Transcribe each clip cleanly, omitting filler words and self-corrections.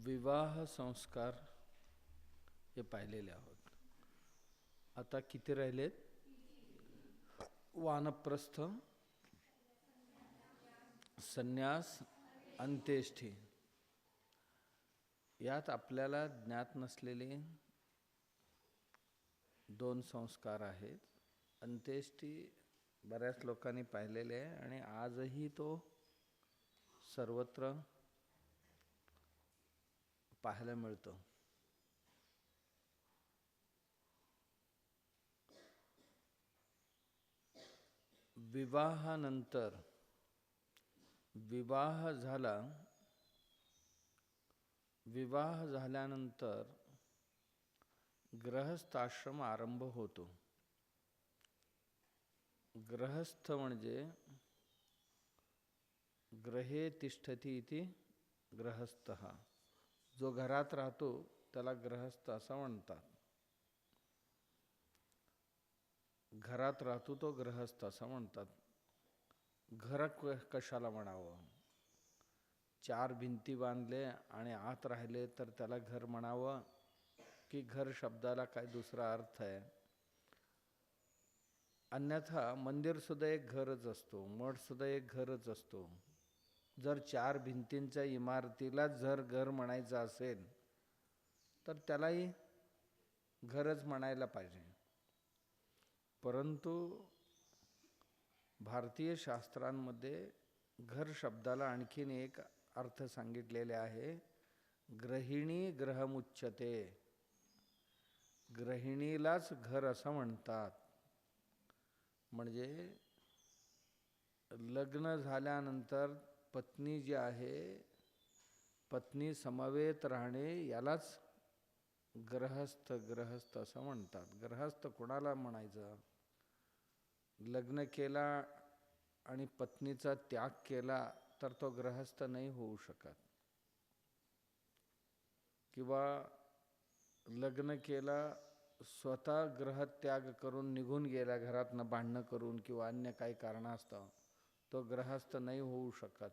विवाह संस्कार हे पाहिलेले आहोत. आता किती राहिलेत? वानप्रस्थ, संन्यास, अंत्येष्ठी. यात आपल्याला ज्ञात नसलेले दोन संस्कार आहेत. अंत्येष्ठी बऱ्याच लोकांनी पाहिलेले आहे आणि आजही तो सर्वत्र पाहायला मिळतो. विवाहानंतर विवाह झाल्यानंतर गृहस्थाश्रम आरंभ होतो. गृहस्थ म्हणजे गृहे तिष्ठती इति गृहस्थः. जो घरात राहतो त्याला गृहस्थ असं म्हणतात. घरात राहतो तो गृहस्थ असं म्हणतात. घर कशाला म्हणावं? चार भिंती बांधले आणि आत राहिले तर त्याला घर म्हणावं की घर शब्दाला काय दुसरा अर्थ आहे? अन्यथा मंदिर सुद्धा एक घरच असतो, मठ सुद्धा एक घरच असतो. जर चार भिंतींच्या इमारतीला जर घर म्हणायचं असेल तर त्यालाही घरच म्हणायला पाहिजे. परंतु भारतीय शास्त्रांमध्ये घर शब्दाला आणखीन एक अर्थ सांगितलेले आहे. गृहिणी गृहमुच्यते. गृहिणीलाच घर असं म्हणतात. म्हणजे लग्न झाल्यानंतर पत्नी जी आहे, पत्नी समवेत राहणे यालाच गृहस्थ असं म्हणतात. गृहस्थ कोणाला म्हणायचं? लग्न केला आणि पत्नीचा त्याग केला तर तो गृहस्थ नाही होऊ शकत. किंवा लग्न केला, स्वतः गृहत्याग करून निघून गेला घरातनं भांडणं करून किंवा अन्य काही कारणास्तव, तो गृहस्थ नाही होऊ शकत.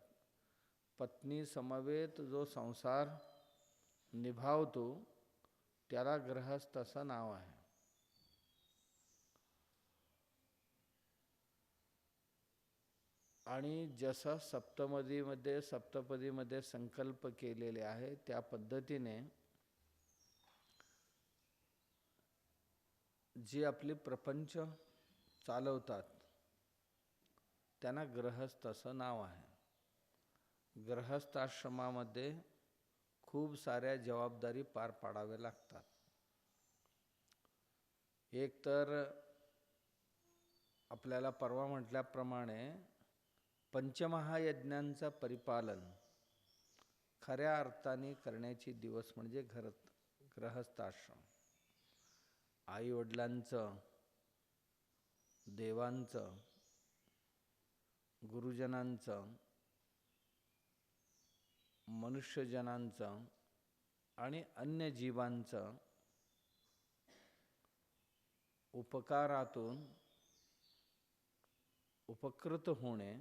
पत्नी समवेत जो संसार निभावतो त्याला गृहस्थ असं नाव आहे. आणि जसा सप्तपदीमध्ये संकल्प केलेले आहे त्या पद्धतीने जी आपली प्रपंच चालवतात त्यांना गृहस्थ असं नाव आहे. गृहस्थाश्रमामध्ये खूप साऱ्या जबाबदारी पार पाडाव्या लागतात. एक तर आपल्याला परवा म्हटल्याप्रमाणे पंचमहायज्ञांचं परिपालन खऱ्या अर्थाने करण्याची दिवस म्हणजे गृहस्थाश्रम. आईवडिलांचं, देवांचं, गुरुजनांचं, मनुष्यजनांचं आणि अन्य जीवांचं उपकारातून उपकृत होणे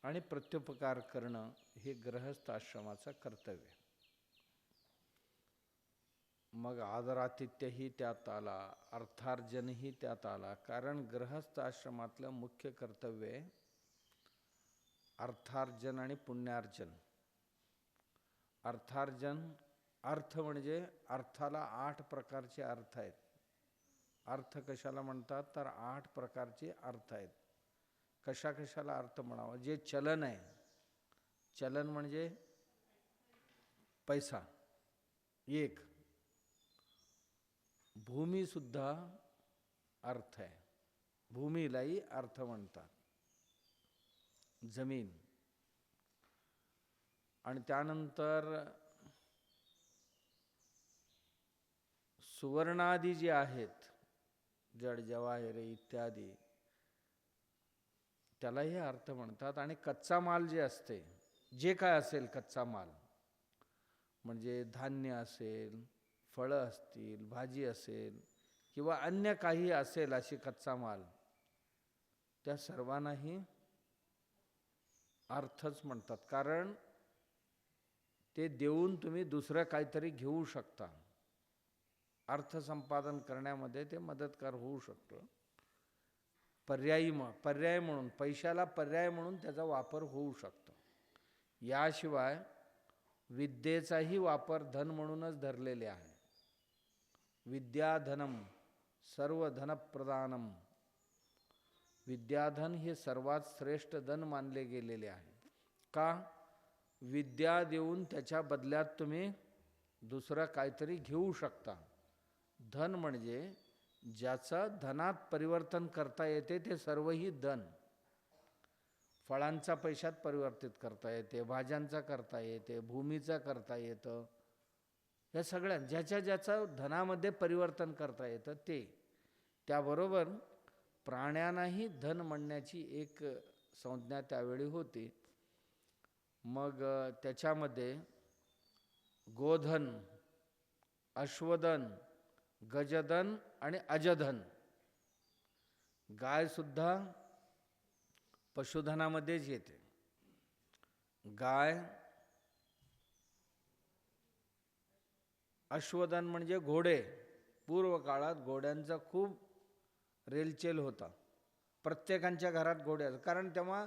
आणि प्रत्युपकार करणं हे गृहस्थाश्रमाचं कर्तव्य. मग आदरातिथ्यही त्यात आला, अर्थार्जनही त्यात आला. कारण गृहस्थाश्रमातलं मुख्य कर्तव्य अर्थार्जन आणि पुण्यार्जन. अर्थार्जन, अर्थ म्हणजे अर्थाला 8 प्रकारचे अर्थ आहेत. अर्थ कशाला म्हणतात तर 8 प्रकारचे अर्थ आहेत. कशाला अर्थ म्हणावा? जे चलन आहे, चलन म्हणजे पैसा एक. भूमी सुद्धा अर्थ आहे, भूमीलाही अर्थ म्हणतात, जमीन. आणि त्यानंतर सुवर्णादी जे आहेत, जड जवाहिरे इत्यादी, त्यालाही अर्थ म्हणतात. आणि कच्चा माल जे असते, जे काय असेल कच्चा माल म्हणजे धान्य असेल, फळं असतील, भाजी असेल किंवा अन्य काही असेल अशी कच्चा माल, त्या सर्वांनाही अर्थच म्हणतात. कारण ते देऊन तुम्ही दुसरं काहीतरी घेऊ शकता. अर्थसंपादन करण्यामध्ये ते मदतगार होऊ शकतं. पर्याय म्हणून, पैशाला पर्याय म्हणून त्याचा वापर होऊ शकतो. याशिवाय विद्येचाही वापर धन म्हणूनच धरलेले आहे. विद्याधनम सर्व धनप्रदानम. विद्याधन हे सर्वात श्रेष्ठ धन मानले गेलेले आहे. का? विद्या देऊन त्याच्या बदल्यात तुम्ही दुसरं काहीतरी घेऊ शकता. धन म्हणजे ज्याचं धनात परिवर्तन करता येते ते सर्वही धन. फळांचा पैशात परिवर्तित करता येते, भाज्यांचा करता येते, भूमीचा करता येतं. या सगळ्या ज्याचं धनामध्ये परिवर्तन करता येतं ते. त्याबरोबर प्राण्यांनाही धन म्हणण्याची एक संज्ञा त्यावेळी होती. मग त्याच्यामध्ये गोधन, अश्वधन, गजधन आणि अजधन. गाय सुद्धा पशुधनामध्येच येते. गाय, अश्वधन म्हणजे घोडे. पूर्व काळात घोड्यांचा खूप रेलचेल होता. प्रत्येकांच्या घरात घोडे, कारण तेव्हा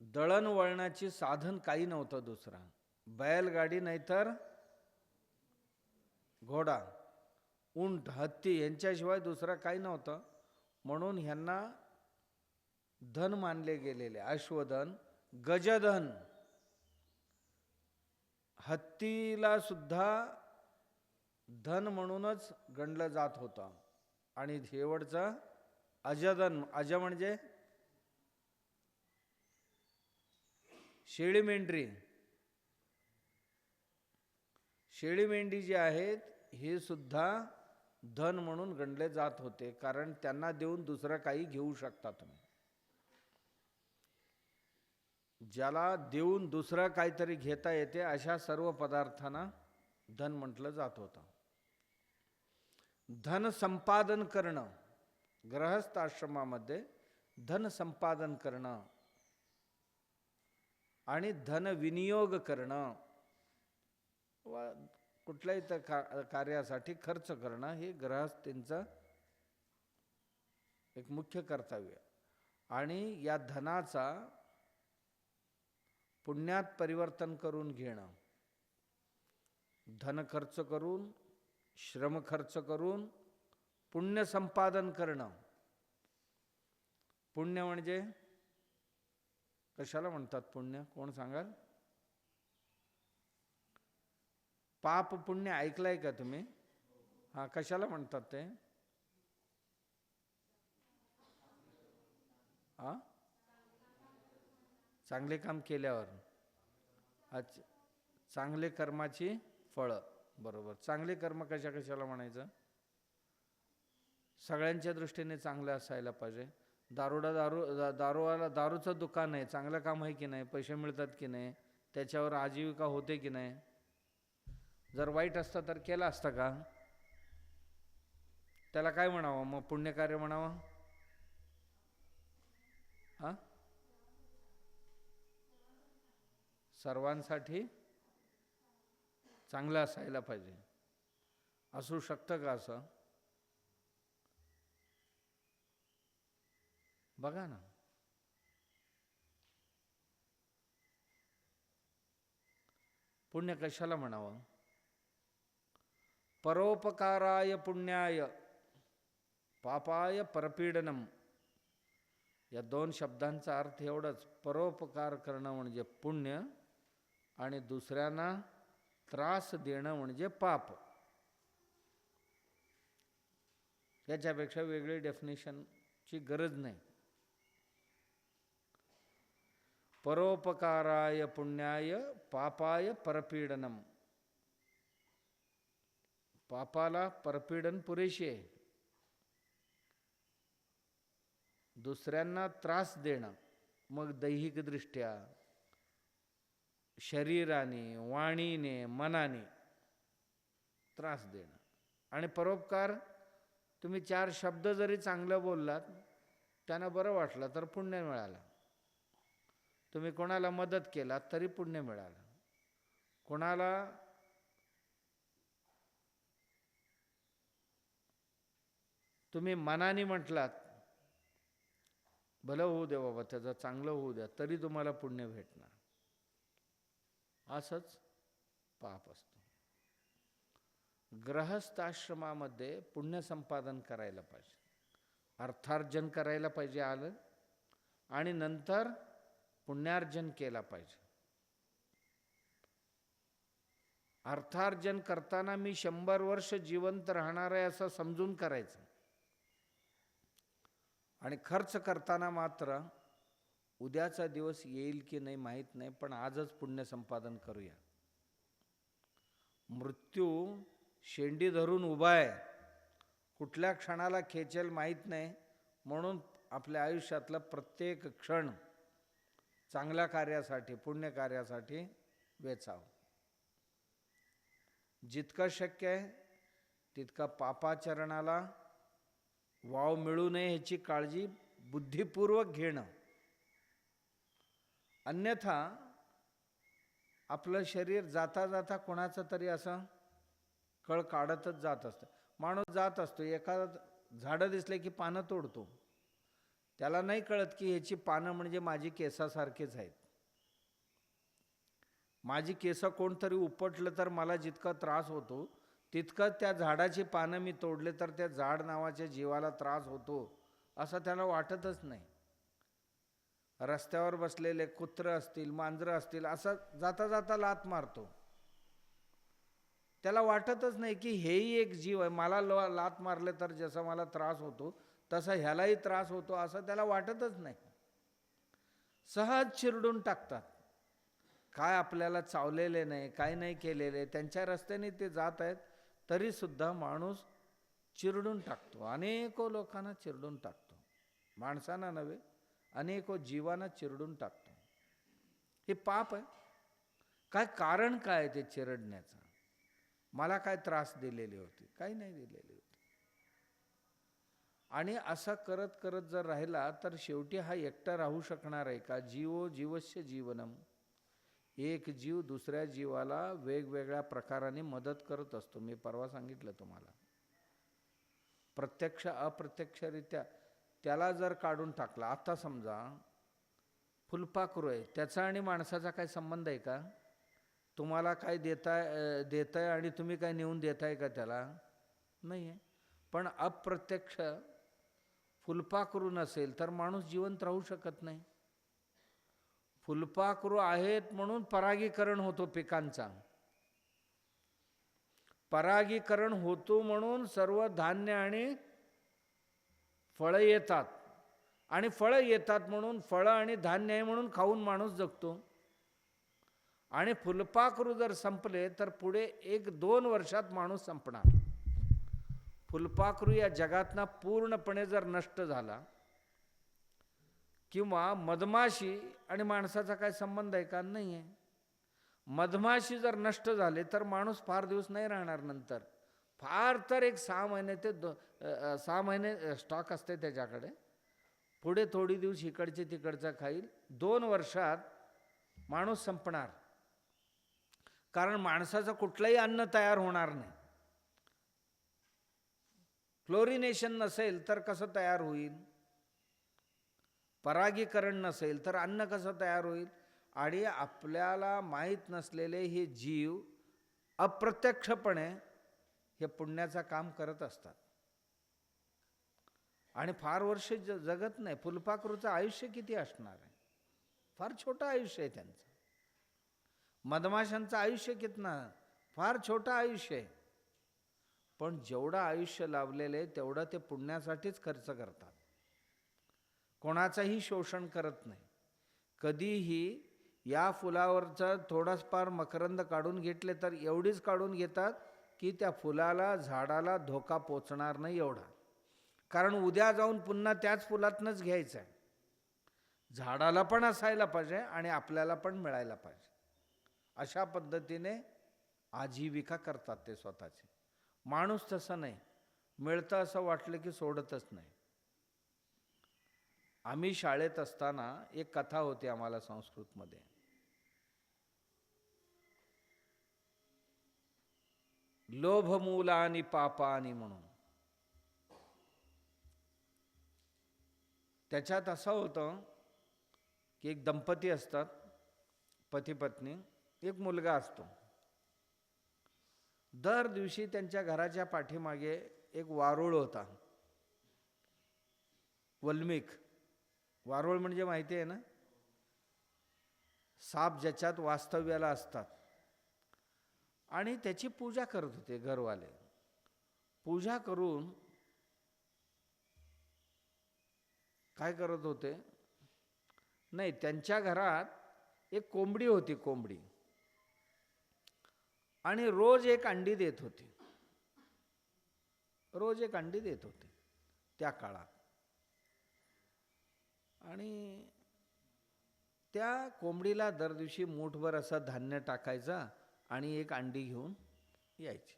दळणवळणाची साधन काही नव्हतं दुसरा. बैलगाडी नाहीतर घोडा, उंट, हत्ती यांच्याशिवाय दुसरा काही नव्हतं. म्हणून ह्यांना धन मानले गेलेले. अश्वधन, गजधन. हत्तीला सुद्धा धन म्हणूनच गणलं जात होतं. आणि शेवटचं अजधन. अज म्हणजे शेळी मेंढरी. शेळी मेंढी जी आहेत हे सुद्धा धन म्हणून गणले जात होते, कारण त्यांना देऊन दुसरं काही घेऊ शकता तुम्ही. ज्याला देऊन दुसरं काहीतरी घेता येते अशा सर्व पदार्थांना धन म्हटलं जात होतं. धन संपादन करणं, गृहस्थ आश्रमामध्ये धन संपादन करणं आणि धन विनियोग करणं, कुठल्याही कार्यासाठी खर्च करणं हे गृहस्थींचं एक मुख्य कर्तव्य. आणि या धनाचा पुण्यात परिवर्तन करून घेणं. धन खर्च करून, श्रम खर्च करून पुण्य संपादन करणं. पुण्य म्हणजे कशाला म्हणतात पुण्य? कोण सांगाल? पाप पुण्य ऐकलंय का तुम्ही? हा, कशाला म्हणतात ते? हा, चांगले काम केल्यावर. अच्छा, चांगले कर्माची फळं. बरोबर. चांगले कर्म कशाला म्हणायचं? सगळ्यांच्या दृष्टीने चांगलं असायला पाहिजे. दारूवाला दारूचं दुकान आहे, चांगलं काम आहे की नाही? पैसे मिळतात की नाही? त्याच्यावर आजीविका होते की नाही? जर वाईट असतं तर केलं असतं का? त्याला काय म्हणावं मग? पुण्यकार्य म्हणावं? हा, सर्वांसाठी चांगलं असायला पाहिजे. असू शकतं का असं? बघा ना. पुण्य कशाला म्हणावं? परोपकाराय पुण्याय पापाय परपीडनम. या दोन शब्दांचा अर्थ एवढंच. परोपकार करणं म्हणजे पुण्य आणि दुसऱ्यांना त्रास देणं म्हणजे पाप. याच्यापेक्षा वेगळी डेफिनेशनची गरज नाही. परोपकाराय पुण्याय पापाय परपीडनम. पापाला परपीडन पुरेशी आहे. दुसऱ्यांना त्रास देणं, मग दैहिकदृष्ट्या, शरीराने, वाणीने, मनाने त्रास देणं. आणि परोपकार, तुम्ही 4 शब्द जरी चांगलं बोललात, त्यांना बरं वाटलं तर पुण्य मिळालं. तुम्ही कोणाला मदत केलात तरी पुण्य मिळालं. कोणाला तुम्ही मनाने म्हटलात, भलं होऊ द्या बाबा, त्याचं चांगलं होऊ द्या, तरी तुम्हाला पुण्य भेटणार, असंच पाप असतो. गृहस्थाश्रमामध्ये पुण्य संपादन करायला पाहिजे, अर्थार्जन करायला पाहिजे आलं, आणि नंतर पुण्यार्जन केला पाहिजे. अर्थार्जन करताना मी 100 वर्ष जिवंत राहणार आहे असं समजून करायचं, आणि खर्च करताना मात्र उद्याचा दिवस येईल की नाही माहीत नाही, पण आजच पुण्य संपादन करूया. मृत्यू शेंडी धरून उभा आहे, कुठल्या क्षणाला खेचेल माहीत नाही, म्हणून आपल्या आयुष्यातला प्रत्येक क्षण चांगल्या कार्यासाठी, पुण्य कार्यासाठी वेचावं. जितकं शक्य आहे तितका पापाचरणाला वाव मिळू नये ह्याची काळजी बुद्धिपूर्वक घेणं. अन्यथा आपलं शरीर जाता जाता कोणाचं तरी असं कळ काढतच जात असतं. माणूस जात असतो, एका झाडं दिसले की पानं तोडतो, त्याला नाही कळत की ह्याची पानं म्हणजे माझी केसासारखेच आहेत. माझी केस कोणतरी उपटलं तर मला जितका त्रास होतो तितकं त्या झाडाची पानं मी तोडले तर त्या झाड नावाच्या जीवाला त्रास होतो असं त्याला वाटतच नाही. रस्त्यावर बसलेले कुत्रं असतील, मांजरं असतील, असं जाता जाता लात मारतो, त्याला वाटतच नाही की हेही एक जीव आहे, मला लात मारले तर जसं मला त्रास होतो तसा ह्यालाही त्रास होतो असं त्याला वाटतच नाही. सहज चिरडून टाकतात. काय आपल्याला चावलेले नाही, काय नाही केलेले, त्यांच्या रस्त्याने ते जात आहेत तरीसुद्धा माणूस चिरडून टाकतो. अनेको लोकांना चिरडून टाकतो, माणसांना नव्हे, अनेको जीवांना चिरडून टाकतो. हे पाप आहे. काय कारण काय आहे ते चिरडण्याचं? मला काय त्रास दिलेले होते? काही नाही दिलेले होते. आणि असं करत करत जर राहिला तर शेवटी हा एकटा राहू शकणार आहे का? जीवो जीवस्य जीवनम. एक जीव दुसऱ्या जीवाला वेगवेगळ्या प्रकाराने मदत करत असतो. मी परवा सांगितलं तुम्हाला, प्रत्यक्ष अप्रत्यक्षरित्या त्याला जर काढून टाकला, आता समजा फुलपाखरू आहे, त्याचा आणि माणसाचा काय संबंध आहे का? तुम्हाला काय देताय आणि तुम्ही काय नेऊन देताय का त्याला? नाही आहे. पण अप्रत्यक्ष फुलपाखरू नसेल तर माणूस जिवंत राहू शकत नाही. फुलपाखरू आहेत म्हणून परागीकरण होतो पिकांचा, परागीकरण होतो म्हणून सर्व धान्य आणि फळं येतात, आणि फळं येतात म्हणून फळं आणि धान्य आहे म्हणून खाऊन माणूस जगतो. आणि फुलपाखरू जर संपले तर पुढे 1-2 वर्षात माणूस संपणार. फुलपाखरू या जगातना पूर्णपणे जर नष्ट झाला, किंवा मधमाशी आणि माणसाचा काय संबंध आहे का? नाही आहे. मधमाशी जर नष्ट झाले तर माणूस फार दिवस नाही राहणार. नंतर फार तर एक 6 महिने ते 6 महिने स्टॉक असते त्याच्याकडे, पुढे थोडी दिवस इकडचे तिकडचं खाईल. 2 वर्षात माणूस संपणार, कारण माणसाचं कुठलंही अन्न तयार होणार नाही. फ्लोरिनेशन नसेल तर कसं तयार होईल? परागीकरण नसेल तर अन्न कसं तयार होईल? आणि आपल्याला माहीत नसलेले हे जीव अप्रत्यक्षपणे हे पुण्याचं काम करत असतात आणि फार वर्ष जगत नाही. फुलपाखरूचं आयुष्य किती असणार आहे? फार छोटं आयुष्य आहे त्यांचं. मधमाशांचं आयुष्य कितना? फार छोटं आयुष्य आहे. पण जेवढं आयुष्य लावलेलं आहे तेवढं ते पुण्यासाठीच खर्च करतात. कोणाचंही शोषण करत नाही. कधीही या फुलावरचं थोडाफार मकरंद काढून घेतले तर एवढीच काढून घेतात की त्या फुलाला, झाडाला धोका पोचणार नाही एवढा, कारण उद्या जाऊन पुन्हा त्याच फुलातनंच घ्यायचं आहे. झाडाला पण असायला पाहिजे आणि आपल्याला पण मिळायला पाहिजे. अशा पद्धतीने आजीविका करतात ते स्वतःची. माणूस तसं नाही, मिळतं असं वाटलं की सोडतच नाही. आम्ही शाळेत असताना एक कथा होती आम्हाला संस्कृतमध्ये. लोभमूलानी पापानी म्हणून. त्याच्यात असं होतं की एक दंपती असतात, पती पत्नी, एक मुलगा असतो. दर दिवशी त्यांच्या घराच्या पाठीमागे एक वारुळ होता, वल्मिक. वारुळ म्हणजे माहिती आहे ना, साप ज्याच्यात वास्तव्याला असतात. आणि त्याची पूजा करत होते घरवाले. पूजा करून काय करत होते, नाही, त्यांच्या घरात एक कोंबडी होती, कोंबडी. आणि रोज एक अंडी देत होती, रोज एक अंडी देत होती त्या काळात. आणि त्या कोंबडीला दर दिवशी मूठभर असं धान्य टाकायचा आणि एक अंडी घेऊन यायची.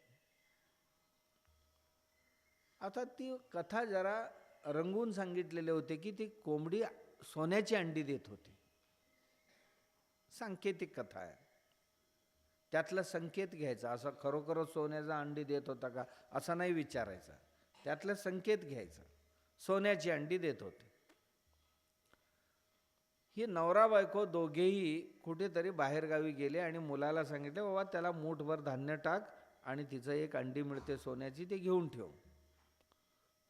आता ती कथा जरा रंगवून सांगितलेले होते की ती कोंबडी सोन्याची अंडी देत होती. सांकेतिक कथा आहे, त्यातला संकेत घ्यायचा. असं खरोखर सोन्याचा अंडी देत होता का असं नाही विचारायचा, त्यातला संकेत घ्यायचा. सोन्याची अंडी देत होते. ही नवरा बायको दोघेही कुठेतरी बाहेरगावी गेले आणि मुलाला सांगितले, बाबा त्याला मूठभर धान्य टाक आणि तिचं एक अंडी मिळते सोन्याची, ते घेऊन ठेव.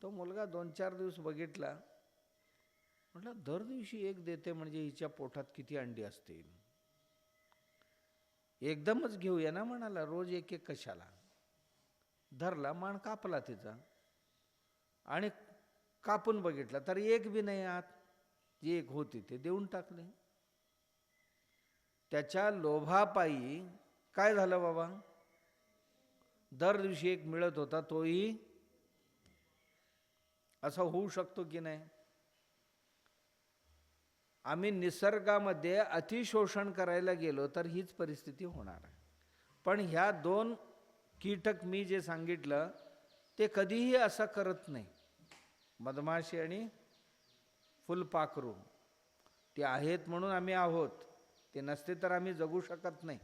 तो मुलगा 2-4 दिवस बघितला, म्हटलं दर दिवशी एक देते म्हणजे हिच्या पोटात किती अंडी असतील. एकदमच घेऊया ना म्हणाला, रोज एक एक कशाला. धरला, मान कापला तिचा आणि कापून बघितला तर एक बी नाही आत. जी एक होती ते देऊन टाकले. त्याच्या लोभापायी काय झालं बाबा, दर दिवशी एक मिळत होता तोही. असं होऊ शकतो की नाही. आम्ही निसर्गामध्ये अतिशोषण करायला गेलो तर हीच परिस्थिती होणार आहे. पण ह्या 2 कीटक मी जे सांगितलं ते कधीही असं करत नाही. मधमाशी आणि फुलपाखरू, ते आहेत म्हणून आम्ही आहोत, ते नसते तर आम्ही जगू शकत नाही.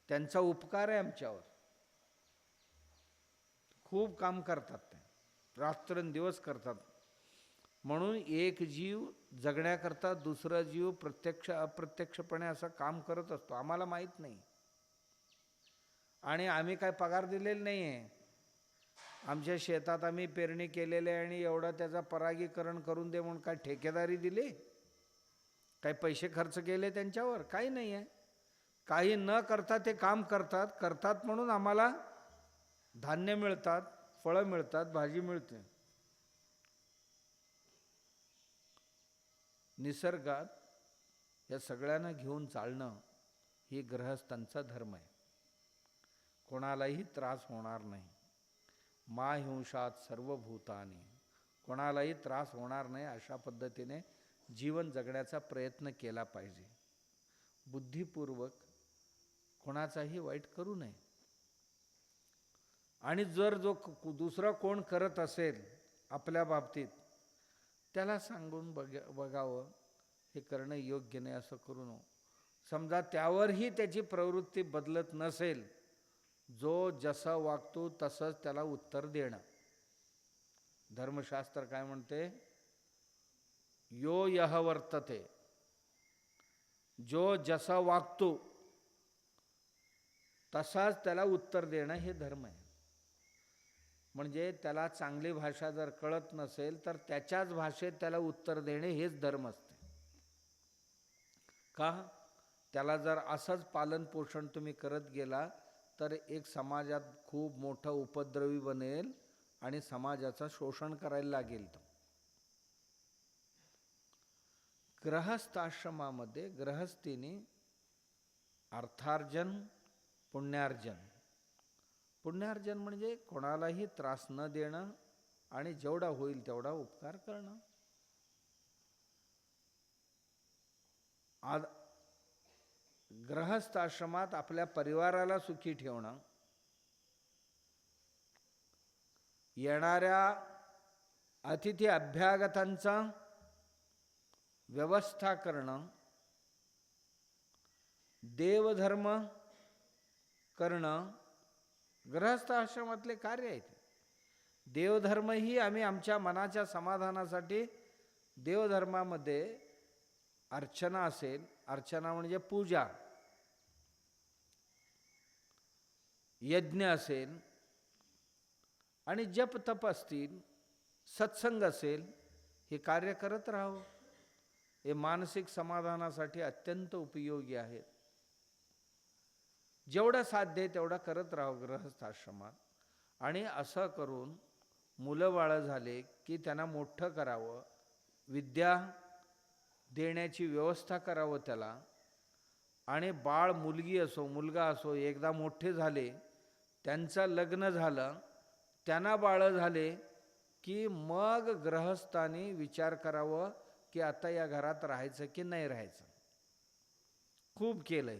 त्यांचा उपकार आहे आमच्यावर. खूप काम करतात ते, रात्रंदिवस करतात. म्हणून एक जीव जगण्याकरता दुसरा जीव प्रत्यक्ष अप्रत्यक्षपणे असं काम करत असतो, आम्हाला माहीत नाही. आणि आम्ही काय पगार दिलेला नाही आहे. आमच्या शेतात आम्ही पेरणी केलेले आणि एवढं त्याचा परागीकरण करून दे म्हणून काय ठेकेदारी दिली, काही पैसे खर्च केले त्यांच्यावर, काही नाही आहे. काही न करता ते काम करतात म्हणून आम्हाला धान्य मिळतात, फळं मिळतात, भाजी मिळते. निसर्गात या सगळ्यांना घेऊन चालणं ही गृहस्थांचा धर्म आहे. कोणालाही त्रास होणार नाही. मा हिंसात सर्व भूतानी, कोणालाही त्रास होणार नाही अशा पद्धतीने जीवन जगण्याचा प्रयत्न केला पाहिजे. बुद्धिपूर्वक कोणाचाही वाईट करू नये. आणि जर जो दुसरा कोण करत असेल आपल्या बाबतीत, त्याला सांगून बघावं हे करणं योग्य नाही, असं करू नको. समजा त्यावरही त्याची प्रवृत्ती बदलत नसेल, जो जसा वागतो तसंच त्याला उत्तर देणं. धर्मशास्त्र काय म्हणते, यो यह वर्तते, जो जसा वागतो तसाच त्याला उत्तर देणं हे धर्म आहे. म्हणजे त्याला चांगली भाषा जर कळत नसेल तर त्याच्याच भाषेत त्याला उत्तर देणे हेच धर्म असते. का, त्याला जर असंच पालनपोषण तुम्ही करत गेला तर एक समाजात खूप मोठा उपद्रवी बनेल आणि समाजाचं शोषण करायला लागेल. तो गृहस्थाश्रमामध्ये गृहस्थीने अर्थार्जन, पुण्यार्जन. पुण्यार्जन म्हणजे कोणालाही त्रास न देणं आणि जेवढा होईल तेवढा उपकार करणं. गृहस्थाश्रमात आपल्या परिवाराला सुखी ठेवणं, येणाऱ्या अतिथी अभ्यागतांचा व्यवस्था करणं, देवधर्म करणं, गृहस्थ आश्रमातले कार्य आहे ते. देवधर्मही आम्ही आमच्या मनाच्या समाधानासाठी देवधर्मामध्ये अर्चना असेल, अर्चना म्हणजे पूजा, यज्ञ असेल आणि जप तप असतील, सत्संग असेल, हे कार्य करत राहावं. हे मानसिक समाधानासाठी अत्यंत उपयोगी आहेत. जेवढं साध्य आहे तेवढं करत राहावं गृहस्थाश्रमात. आणि असं करून मुलं बाळं झाले की त्यांना मोठं करावं, विद्या देण्याची व्यवस्था करावं त्याला. आणि बाळ मुलगी असो मुलगा असो एकदा मोठे झाले, त्यांचं लग्न झालं, त्यांना बाळं झाले की मग गृहस्थांनी विचार करावं की आता या घरात राहायचं की नाही राहायचं. खूप केलंय.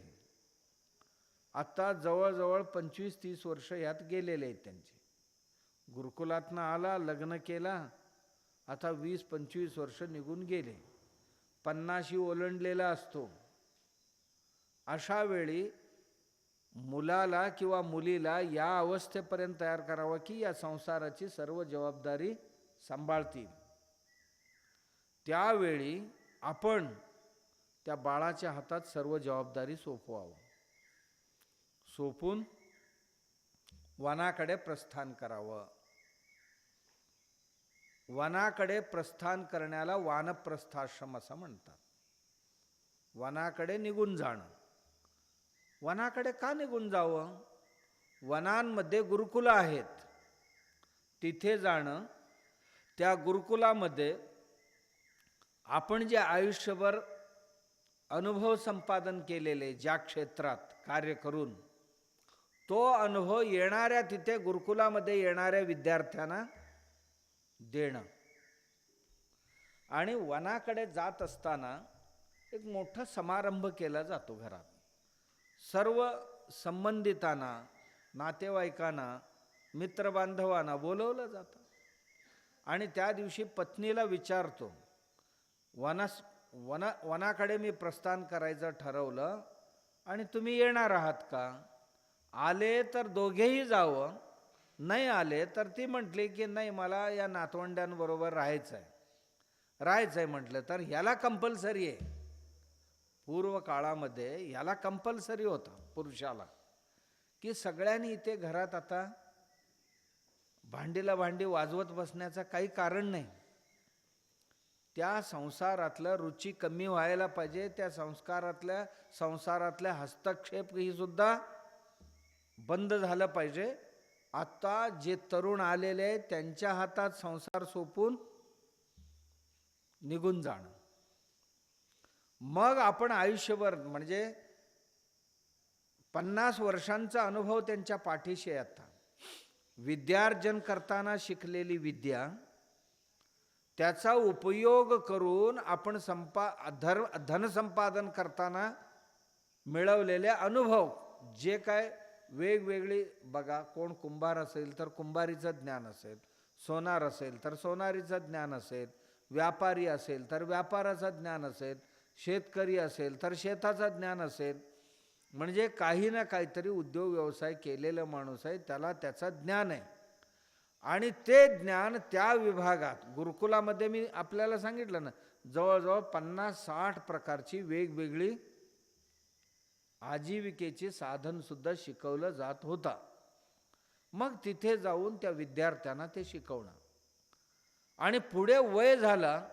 आता जवळजवळ 25-30 वर्ष यात गेलेले आहेत त्यांचे. गुरुकुलातनं आला, लग्न केला, आता 20-25 वर्ष निघून गेले. 50 ओलांडलेला असतो. अशा वेळी मुलाला किंवा मुलीला या अवस्थेपर्यंत तयार करावं की या संसाराची सर्व जबाबदारी सांभाळतील. त्यावेळी आपण त्या बाळाच्या हातात सर्व जबाबदारी सोपवावं. सोपून वनाकडे प्रस्थान करावं. वनाकडे प्रस्थान करण्याला वानप्रस्थाश्रम असं म्हणतात. वनाकडे निघून जाणं. वनाकडे का निघून जावं? वनांमध्ये गुरुकुलं आहेत, तिथे जाणं. त्या गुरुकुलामध्ये आपण जे आयुष्यभर अनुभव संपादन केलेले ज्या क्षेत्रात कार्य करून, तो अनुभव येणाऱ्या तिथे गुरुकुलामध्ये येणाऱ्या विद्यार्थ्यांना देणं. आणि वनाकडे जात असताना एक मोठा समारंभ केला जातो घरात. सर्व संबंधितांना, नातेवाईकांना, मित्रबांधवांना बोलवलं जातं. आणि त्या दिवशी पत्नीला विचारतो, वनाकडे मी प्रस्थान करायचं ठरवलं आणि तुम्ही येणार आहात का? आले तर दोघेही जावं, नाही आले तर ती म्हटली की नाही मला या नातवंड्यांबरोबर राहायचं आहे म्हटलं तर ह्याला कंपल्सरी आहे. पूर्व काळामध्ये ह्याला कंपल्सरी होता पुरुषाला की सगळ्यांनी इथे घरात आता भांडीला भांडी वाजवत बसण्याचं काही कारण नाही. त्या संसारातलं रुची कमी व्हायला पाहिजे. त्या संसारातल्या हस्तक्षेप ही सुद्धा बंद झालं पाहिजे. आता जे तरुण आलेले आहेत त्यांच्या हातात संसार सोपून निघून जाणं. मग आपण आयुष्यभर म्हणजे 50 वर्षांचा अनुभव त्यांच्या पाठीशी आहे. आता विद्यार्जन करताना शिकलेली विद्या, त्याचा उपयोग करून आपण धनसंपादन करताना मिळवलेले अनुभव, जे काय वेगवेगळी बघा, कोण कुंभार असेल तर कुंभारीचं ज्ञान असेल, सोनार असेल तर सोनारीचं ज्ञान असेल, व्यापारी असेल तर व्यापाराचं ज्ञान असेल, शेतकरी असेल तर शेताचं ज्ञान असेल. म्हणजे काही ना काहीतरी उद्योग व्यवसाय केलेला माणूस आहे, त्याला त्याचं ज्ञान आहे. आणि ते ज्ञान त्या विभागात गुरुकुलामध्ये मी आपल्याला सांगितलं ना, जवळजवळ 50-60 प्रकारची वेगवेगळी आजीविकेची साधन सुद्धा शिकवलं जात होता. मग तिथे जाऊन त्या विद्यार्थ्यांना ते शिकवणं. आणि पुढे वय झाला,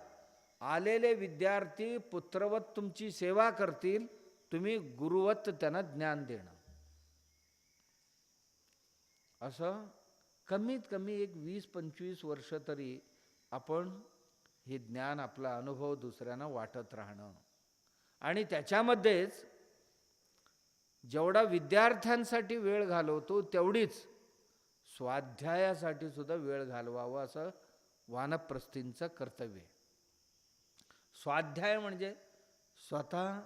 आलेले विद्यार्थी पुत्रवत तुमची सेवा करतील, तुम्ही गुरुवत त्यांना ज्ञान देणं. असं कमीत कमी एक 20-25 वर्ष तरी आपण हे ज्ञान, आपला अनुभव दुसऱ्यांना वाटत राहणं. आणि त्याच्यामध्येच जेवढा विद्यार्थ्यांसाठी वेळ घालवतो तेवढीच स्वाध्यायासाठी सुद्धा वेळ घालवावा, असं वानप्रस्थींचं कर्तव्य आहे. स्वाध्याय म्हणजे स्वतः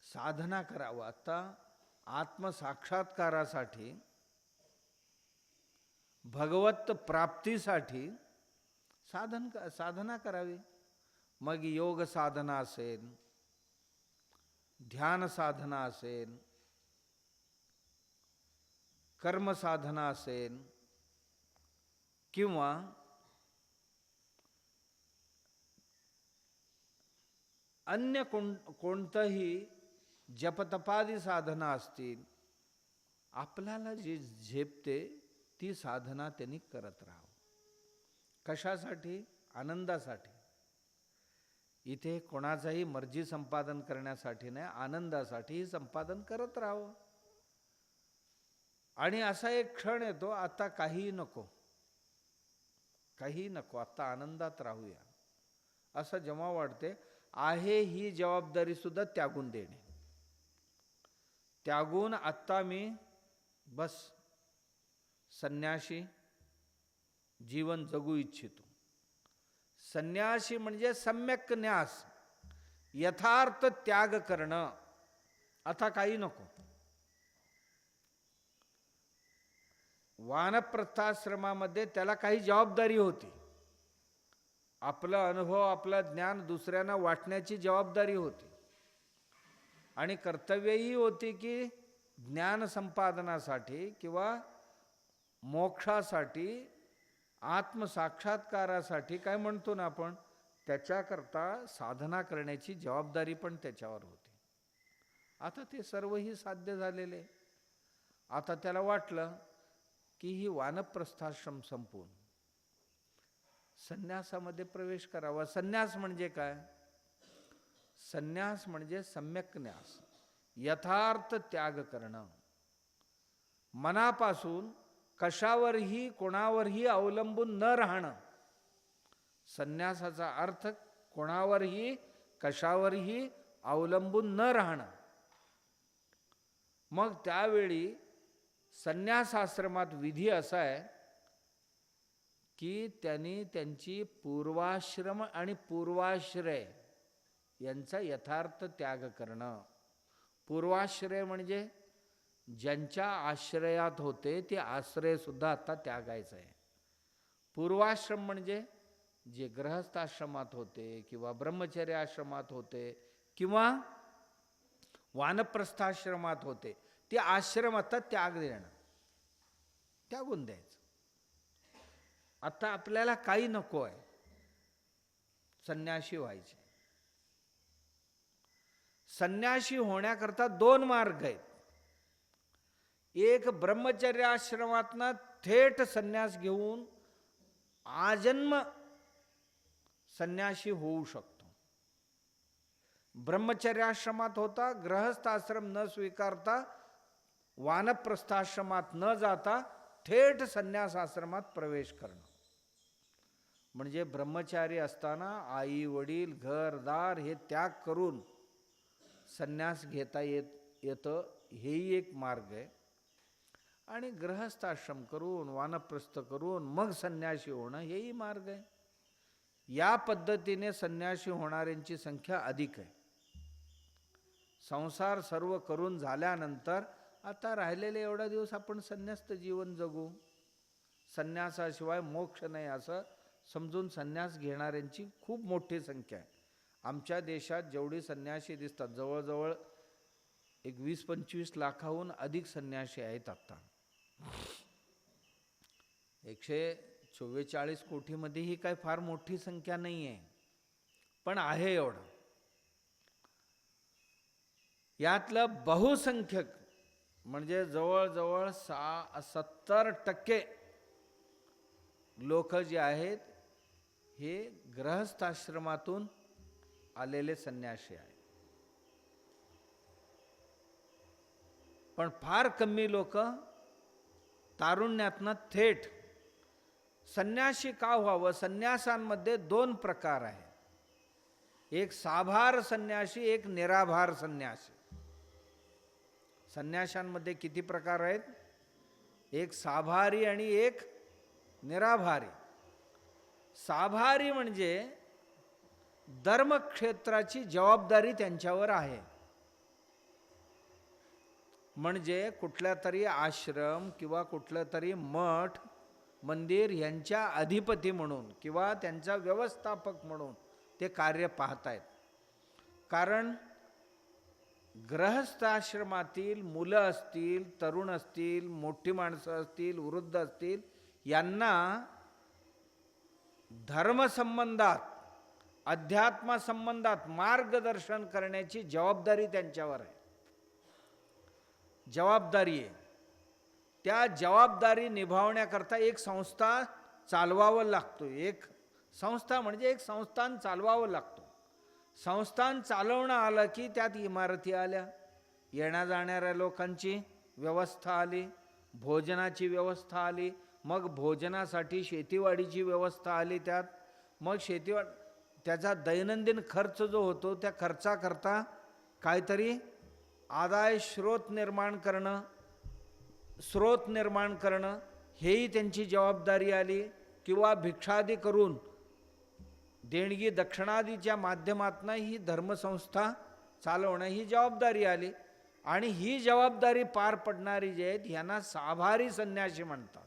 साधना करावं. आता आत्मसाक्षात्कारासाठी, भगवत प्राप्तीसाठी साधना करावी. मग योग साधना असेल, ध्यान साधना असेल, कर्मसाधना असेल किंवा अन्य कोणतंही जपतपादी साधना असतील, आपल्याला जे झेपते ती साधना त्यांनी करत राहावं. कशासाठी? आनंदासाठी. इथे कोणाचाही मर्जी संपादन करण्यासाठी नाही, आनंदासाठी संपादन करत राहावं. आणि असा एक क्षण येतो, आता काही नको, काही नको, आता आनंदात राहूया असं जेव्हा वाटते, आहे ही जबाबदारी सुद्धा त्यागून देणे. त्यागून आत्ता मी बस संन्यासी जीवन जगू इच्छितो. संन्यासी म्हणजे सम्यक न्यास, यथार्थ त्याग करणं. आता काही नको. वानप्रस्थाश्रमामध्ये त्याला काही जबाबदारी होती. आपला अनुभव, आपलं ज्ञान दुसऱ्यांना वाटण्याची जबाबदारी होती. आणि कर्तव्यही होती की ज्ञान संपादनासाठी किंवा मोक्षासाठी, आत्मसाक्षात्कारासाठी काय म्हणतो ना आपण, त्याच्याकरता साधना करण्याची जबाबदारी पण त्याच्यावर होती. आता ते सर्वही साध्य झालेले. आता त्याला वाटलं की ही वानप्रस्थाश्रम संपून संन्यासामध्ये प्रवेश करावा. संन्यास म्हणजे काय? संन्यास म्हणजे सम्यक न्यास, यथार्थ त्याग करणं. मनापासून कशावरही कोणावरही अवलंबून न राहणं. संन्यासाचा अर्थ कोणावरही कशावरही अवलंबून न राहणं. मग त्यावेळी संन्यासाश्रमात विधी असा आहे की त्यांनी त्यांची पूर्वाश्रम आणि पूर्वाश्रय यांचा यथार्थ त्याग करणं. पूर्वाश्रय म्हणजे ज्यांच्या आश्रयात होते ते आश्रय सुद्धा आता त्यागायचं आहे. पूर्वाश्रम म्हणजे जे गृहस्थाश्रमात होते किंवा ब्रह्मचर्य आश्रमात होते किंवा वानप्रस्थाश्रमात होते, ते आश्रम आता त्याग देणं, त्यागून द्यायचं. आता आपल्याला काही नको आहे, संन्यासी व्हायचे. संन्यासी होण्याकरता दोन मार्ग आहेत. एक ब्रह्मचर्य आश्रमातनं थेट संन्यास घेऊन आजन्म संन्यासी होऊ शकतो. ब्रह्मचर्याश्रमात होता, गृहस्थाश्रम न स्वीकारता, वानप्रस्थाश्रमात न जाता थेट संन्यासाश्रमात प्रवेश करणं. म्हणजे ब्रह्मचारी असताना आई वडील घरदार हे त्याग करून संन्यास घेता येतं, हेही एक मार्ग आहे. आणि गृहस्थाश्रम करून वानप्रस्थ करून मग संन्यासी होणं, हेही मार्ग आहे. या पद्धतीने संन्यासी होणाऱ्यांची संख्या अधिक आहे. संसार सर्व करून झाल्यानंतर आता राहिलेले एवढा दिवस आपण संन्यस्त जीवन जगू, संन्यासाशिवाय मोक्ष नाही असं समजून संन्यास घेणाऱ्यांची खूप मोठी संख्या आहे. आमच्या देशात जेवढी संन्यासी दिसतात, जवळजवळ एक 20-25 लाखाहून अधिक संन्यासी आहेत. आता 144 कोटीमध्ये ही काय फार मोठी संख्या नाही आहे, पण आहे एवढं. यातलं बहुसंख्यक म्हणजे जवळजवळ 70% लोक जे आहेत हे गृहस्थाश्रमातून आलेले संन्यासी आहेत. पण फार कमी लोक तारुण्यातनं थेट संन्यासी का व्हावं. संन्यासांमध्ये दोन प्रकार आहेत. एक साभार संन्यासी, एक निराभार संन्यासी. संन्याशांमध्ये किती प्रकार आहेत? एक साभारी आणि एक निराभारी. साभारी म्हणजे धर्मक्षेत्राची जबाबदारी त्यांच्यावर आहे. म्हणजे कुठल्या तरी आश्रम किंवा कुठलं तरी मठ मंदिर यांच्या अधिपती म्हणून किंवा त्यांचा व्यवस्थापक म्हणून ते कार्य पाहतायत. कारण गृहस्थाश्रमातील मुलं असतील, तरुण असतील, मोठी माणसं असतील, वृद्ध असतील, यांना धर्मसंबंधात, अध्यात्मसंबंधात मार्गदर्शन करण्याची जबाबदारी त्यांच्यावर आहे. जबाबदारी आहे. त्या जबाबदारी निभावण्याकरता एक संस्था चालवावं लागतो. एक संस्था म्हणजे एक संस्थान चालवावं लागतो. संस्थान चालवणं आलं की त्यात इमारती आल्या, येण्या जाणाऱ्या लोकांची व्यवस्था आली, भोजनाची व्यवस्था आली, मग भोजनासाठी शेतीवाडीची व्यवस्था आली त्यात, मग त्याचा दैनंदिन खर्च जो होतो त्या खर्चाकरता काहीतरी आदाय स्रोत निर्माण करणं हेही त्यांची जबाबदारी आली, किंवा भिक्षादी करून देणगी दक्षिणादीच्या माध्यमातून ही धर्मसंस्था चालवणं ही जबाबदारी आली. आणि ही जबाबदारी पार पडणारी जे आहेत यांना साभारी संन्यासी म्हणतात.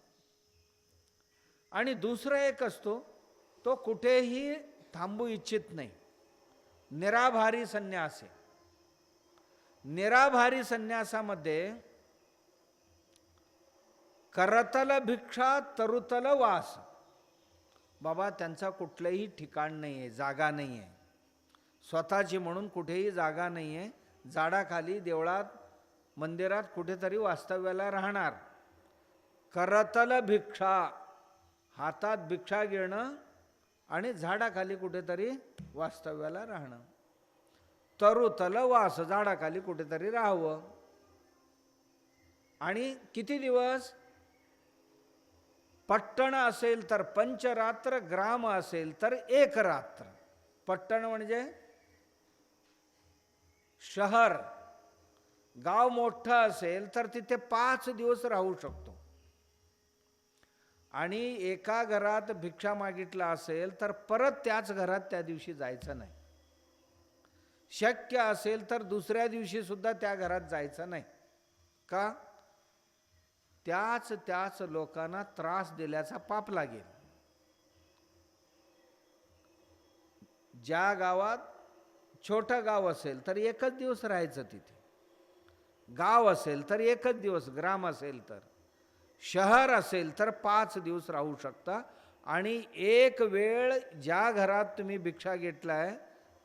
आणि दुसरं एक असतो, तो कुठेही थांबू इच्छित नाही, निराभारी संन्यास आहे. निराभारी संन्यासामध्ये करतल भिक्षा तरुतल वास. बाबा त्यांचा कुठलंही ठिकाण नाही आहे, जागा नाही आहे, स्वतःची म्हणून कुठेही जागा नाही आहे. झाडाखाली, देवळात, मंदिरात कुठेतरी वास्तव्याला राहणार. करतल भिक्षा, हातात भिक्षा घेणं आणि झाडाखाली कुठेतरी वास्तव्याला राहणं. तरुतल वास, झाडाखाली कुठेतरी राहावं. आणि किती दिवस? पट्टण असेल तर पंचरात्र, ग्राम असेल तर एक रात्र. पट्टण म्हणजे शहर, गाव मोठं असेल तर तिथे 5 दिवस राहू शकतो. आणि एका घरात भिक्षा मागितला असेल तर परत त्याच घरात त्या दिवशी जायचं नाही. शक्य असेल तर दुसऱ्या दिवशी सुद्धा त्या घरात जायचं नाही. का? त्याच लोकांना त्रास दिल्याचा पाप लागेल. ज्या गावात छोटं गाव असेल तर एकच दिवस राहायचं तिथे, गाव असेल तर एकच दिवस, ग्राम असेल तर, शहर असेल तर 5 दिवस राहू शकता. आणि एक वेळ ज्या घरात तुम्ही भिक्षा घेतलाय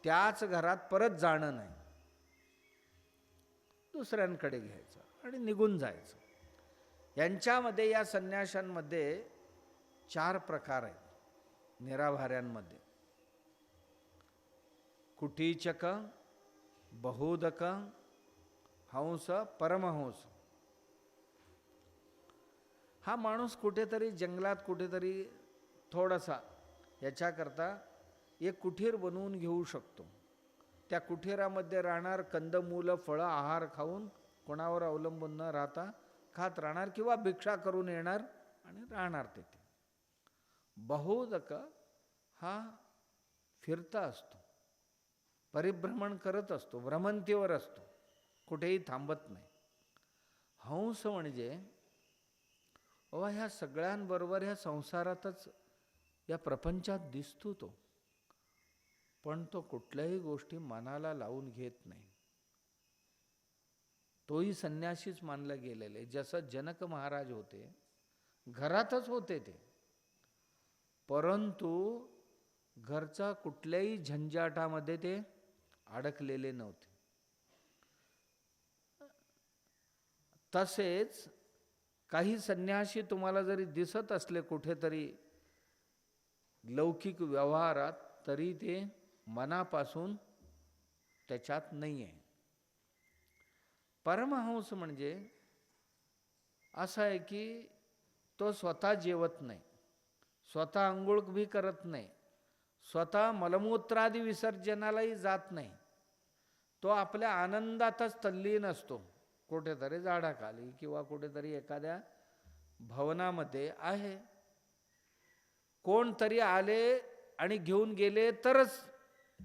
त्याच घरात परत जाणं नाही, दुसऱ्यांकडे घ्यायचं आणि निघून जायचं. यांच्यामध्ये, या संन्याशांमध्ये 4 प्रकार आहेत निराभाऱ्यांमध्ये. कुटीचक, बहूदक, हंस, परमहंस. हा माणूस कुठेतरी जंगलात, कुठेतरी थोडासा याच्याकरता एक कुटीर बनवून घेऊ शकतो. त्या कुटीरामध्ये राहणार, कंदमूलं, फळं, आहार खाऊन कोणावर अवलंबून न राहता खात राहणार, किंवा भिक्षा करून येणार आणि राहणार तिथे. बहूदक हा फिरता असतो, परिभ्रमण करत असतो, भ्रमंतीवर असतो, कुठेही थांबत नाही. हंस म्हणजे बाबा ह्या सगळ्यांबरोबर ह्या संसारातच, या प्रपंचात दिसतो तो, पण तो कुठल्याही गोष्टी मनाला लावून घेत नाही. तोही संन्यासीच मानला गेलेले. जसं जनक महाराज होते, घरातच होते ते, परंतु घरचा कुठल्याही झंझाटामध्ये ते अडकलेले नव्हते. तसेच काही संन्यासी तुम्हाला जरी दिसत असले कुठेतरी लौकिक व्यवहारात, तरी ते मनापासून त्याच्यात नाही आहे. परमहंस म्हणजे असं आहे की तो स्वतः जेवत नाही, स्वतः अंघोळ भी करत नाही, स्वतः मलमूत्रादी विसर्जनालाही जात नाही. तो आपल्या आनंदातच तल्लीन असतो. कुठेतरी झाडाखाली किंवा कुठेतरी एखाद्या भवनामध्ये आहे. कोणतरी आले आणि घेऊन गेले तरच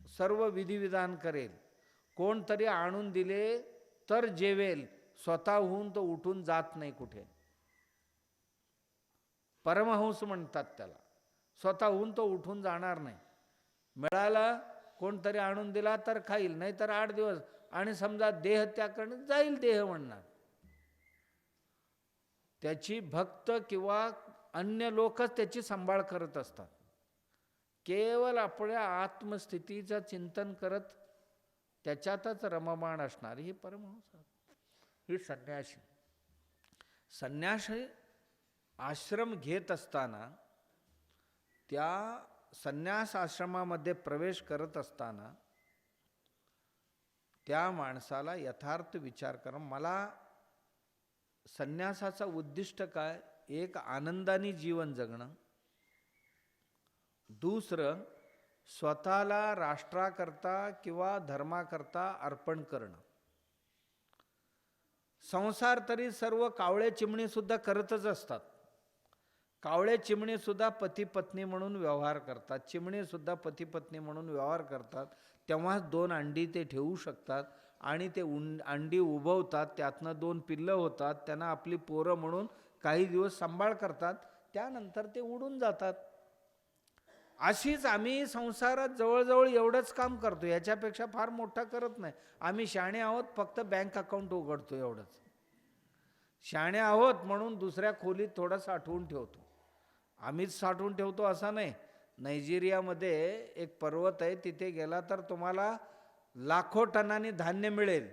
सर्व विधिविधान करेल, कोणतरी आणून दिले तर जेवेल, स्वतःहून तो उठून जात नाही कुठे. परमहंस म्हणतात त्याला. स्वतःहून तो उठून जाणार नाही. मिळाला, कोणतरी आणून दिला तर खाईल, नाही तर 8 दिवस आणि समजा देह त्याग करणे जाईल देह म्हणणार. त्याची भक्त किंवा अन्य लोकच त्याची सांभाळ करत असतात. केवळ आपल्या आत्मस्थितीचं चिंतन करत त्याच्यातच रममाण असणार ही परमहंस, ही संन्यासी. संन्यासी आश्रम घेत असताना, त्या संन्यास आश्रमामध्ये प्रवेश करत असताना त्या माणसाला यथार्थ विचार करा, मला संन्यासाचा उद्दिष्ट काय? एक आनंदाने जीवन जगणं, दुसरं स्वतःला राष्ट्राकरता किंवा धर्माकरता अर्पण करणं. संसार तरी सर्व कावळे चिमणी सुद्धा करतच असतात. कावळे चिमणी सुद्धा पती पत्नी म्हणून व्यवहार करतात, चिमणी सुद्धा पती पत्नी म्हणून व्यवहार करतात. तेव्हाच 2 अंडी ते ठेवू शकतात आणि ते अंडी उभवतात, त्यातनं 2 पिल्लं होतात, त्यांना आपली पोरं म्हणून काही दिवस सांभाळ करतात, त्यानंतर ते उडून जातात. अशीच आम्ही संसारात जवळजवळ एवढंच काम करतो, याच्यापेक्षा फार मोठा करत नाही. आम्ही शहाणे आहोत, फक्त बँक अकाउंट उघडतो एवढंच. शहाणे आहोत म्हणून दुसऱ्या खोलीत थोडं साठवून ठेवतो. आम्हीच साठवून ठेवतो असं नाही. नायजेरियामध्ये एक पर्वत आहे, तिथे गेला तर तुम्हाला लाखो टनांनी धान्य मिळेल.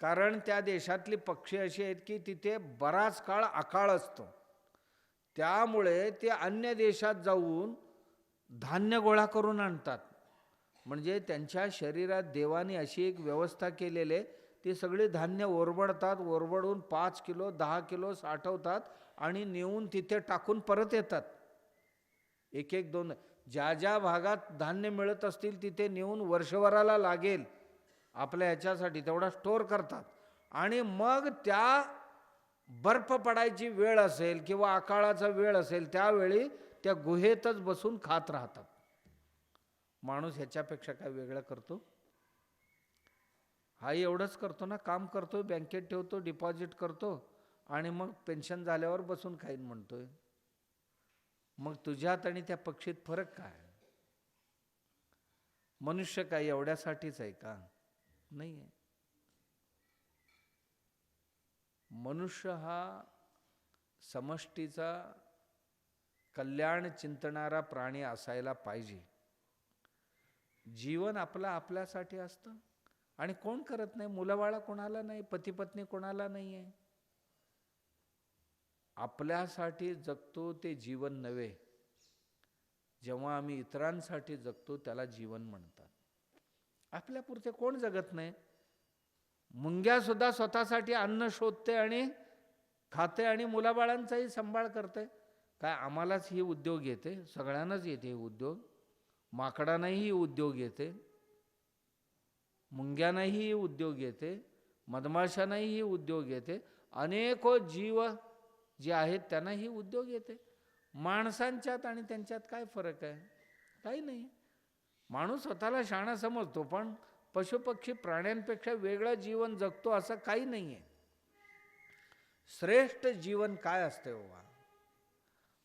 कारण त्या देशातली पक्षी अशी आहेत की तिथे बराच काळ अकाळ असतो. त्यामुळे ते अन्य देशात जाऊन धान्य गोळा करून आणतात. म्हणजे त्यांच्या शरीरात देवाने अशी एक व्यवस्था केलेली आहे, ती सगळी धान्य ओरबडतात, ओरबडून 5 किलो 10 किलो साठवतात आणि नेऊन तिथे टाकून परत येतात. एक एक दोन ज्या ज्या भागात धान्य मिळत असतील तिथे नेऊन वर्षभराला लागेल आपल्या ह्याच्यासाठी तेवढा स्टोअर करतात. आणि मग त्या बर्फ पडायची वेळ असेल किंवा अकाळाचा वेळ असेल त्यावेळी त्या गुहेतच बसून खात राहतात. माणूस ह्याच्यापेक्षा काय वेगळं करतो? हा एवढंच करतो ना, काम करतो, बँकेत ठेवतो, डिपॉझिट करतो आणि मग पेन्शन झाल्यावर बसून खाईन म्हणतोय. मग तुझ्यात आणि त्या पक्षीत फरक काय? मनुष्य काय एवढ्यासाठीच आहे का? नाही आहे. मनुष्य हा समष्टीचा कल्याण चिंतणारा प्राणी असायला पाहिजे. जीवन आपलं आपल्यासाठी असतं आणि कोण करत नाही. मुलंबाळं कोणाला नाही, पती पत्नी कोणाला नाही आहे. आपल्यासाठी जगतो ते जीवन नव्हे. जेव्हा आम्ही इतरांसाठी जगतो त्याला जीवन म्हणतात. आपल्यापुरते कोण जगत नाही. मुंग्या सुद्धा स्वतःसाठी अन्न शोधते आणि खाते आणि मुलाबाळांचाही सांभाळ करते. काय आम्हालाच ही उद्योग येते? सगळ्यांनाच येते हे उद्योग. माकडांनाही उद्योग येते, मुंग्यांनाही उद्योग येते, मधमाशांनाही उद्योग येते, अनेको जीव जे आहेत त्यांनाही उद्योग येते. माणसांच्यात आणि त्यांच्यात काय फरक आहे? काही नाही. माणूस स्वतःला शहाणा समजतो, पण पशुपक्षी प्राण्यांपेक्षा वेगळं जीवन जगतो असं काही नाही आहे. श्रेष्ठ जीवन काय असते बाबा?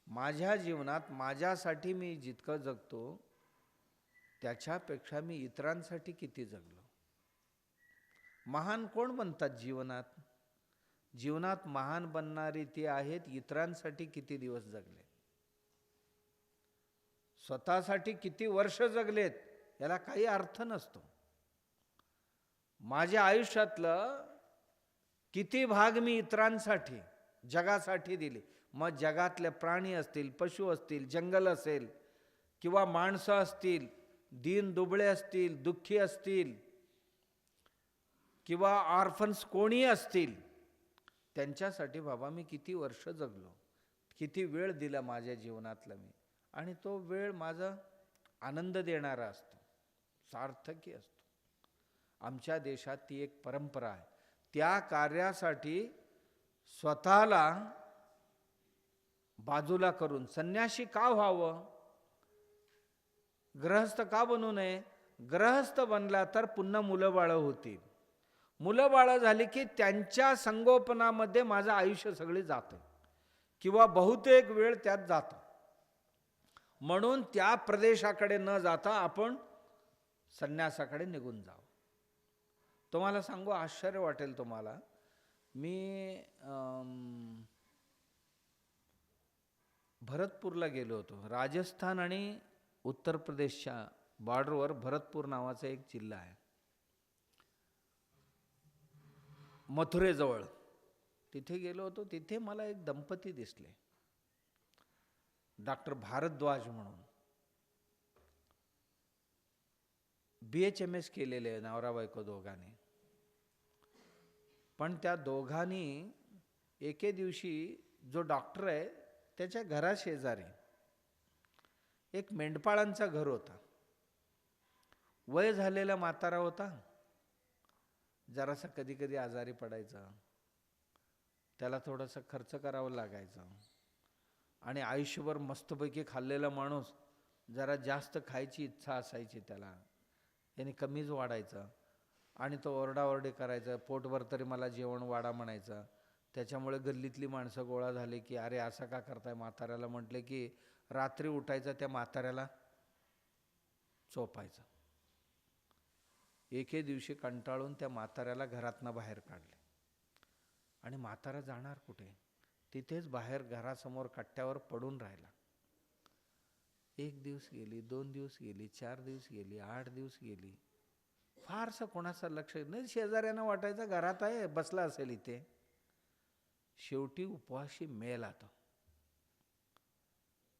माझ्या जीवनात माझ्यासाठी मी जितकं जगतो त्याच्यापेक्षा मी इतरांसाठी किती जगलो. महान कोण बनतात जीवनात? जीवनात महान बनणारी ती आहेत इतरांसाठी किती दिवस जगले, स्वतःसाठी किती वर्ष जगलेत याला काही अर्थ नसतो. माझ्या आयुष्यातलं किती भाग मी इतरांसाठी जगासाठी दिले. मग जगातले प्राणी असतील, पशु असतील, जंगल असेल किंवा माणसं असतील, दीन दुबळे असतील, दुःखी असतील किंवा ऑर्फन्स कोणी असतील, त्यांच्यासाठी बाबा मी किती वर्ष जगलो, किती वेळ दिला माझ्या जीवनातला मी. आणि तो वेळ माझा आनंद देणारा असतो, सार्थकी असतो. आमच्या देशात ती एक परंपरा आहे. त्या कार्यासाठी स्वतःला बाजूला करून संन्यासी का व्हावं? गृहस्थ का बनू नये? गृहस्थ बनला तर पुन्हा मुलं बाळं होतील. मुलं बाळं झाली की त्यांच्या संगोपनामध्ये माझं आयुष्य सगळे जातं किंवा बहुतेक वेळ त्यात जातं. म्हणून त्या प्रदेशाकडे न जाता आपण संन्यासाकडे निघून जावं. तुम्हाला सांगू, आश्चर्य वाटेल तुम्हाला. मी भरतपूरला गेलो होतो. राजस्थान आणि उत्तर प्रदेशच्या बॉर्डरवर भरतपूर नावाचा एक जिल्हा आहे, मथुरेजवळ. तिथे गेलो होतो. तिथे मला एक दंपती दिसले, डॉक्टर भारद्वाज म्हणून. BHMS केलेले नवरा बायको दोघांनी. पण त्या दोघांनी एके दिवशी, जो डॉक्टर आहे त्याच्या घराशेजारी एक मेंढपाळांचा घर होता. वय झालेला म्हातारा होता, जरासा कधी कधी आजारी पडायचा, त्याला थोडासा खर्च करावा लागायचा. आणि आयुष्यभर मस्तपैकी खाल्लेला माणूस, जरा जास्त खायची इच्छा असायची त्याला, याने कमीच वाढायचा. आणि तो ओरडाओरडी करायचा, पोटभर तरी मला जेवण वाढा म्हणायचा. त्याच्यामुळे गल्लीतली माणसं गोळा झाली की अरे असं का करताय म्हाताऱ्याला. म्हटले की रात्री उठायचं, त्या म्हाताऱ्याला चोपायचं. एके दिवशी कंटाळून त्या म्हाताऱ्याला घरातनं बाहेर काढले. आणि म्हातारा जाणार कुठे, तिथेच बाहेर घरासमोर कट्ट्यावर पडून राहिला. 1 दिवस गेली, 2 दिवस गेली, 4 दिवस गेली, 8 दिवस गेली. फारसं कोणाचं लक्ष नाही. शेजाऱ्यांना वाटायचं घरात आहे, बसला असेल इथे. शेवटी उपवाशी मेला तो.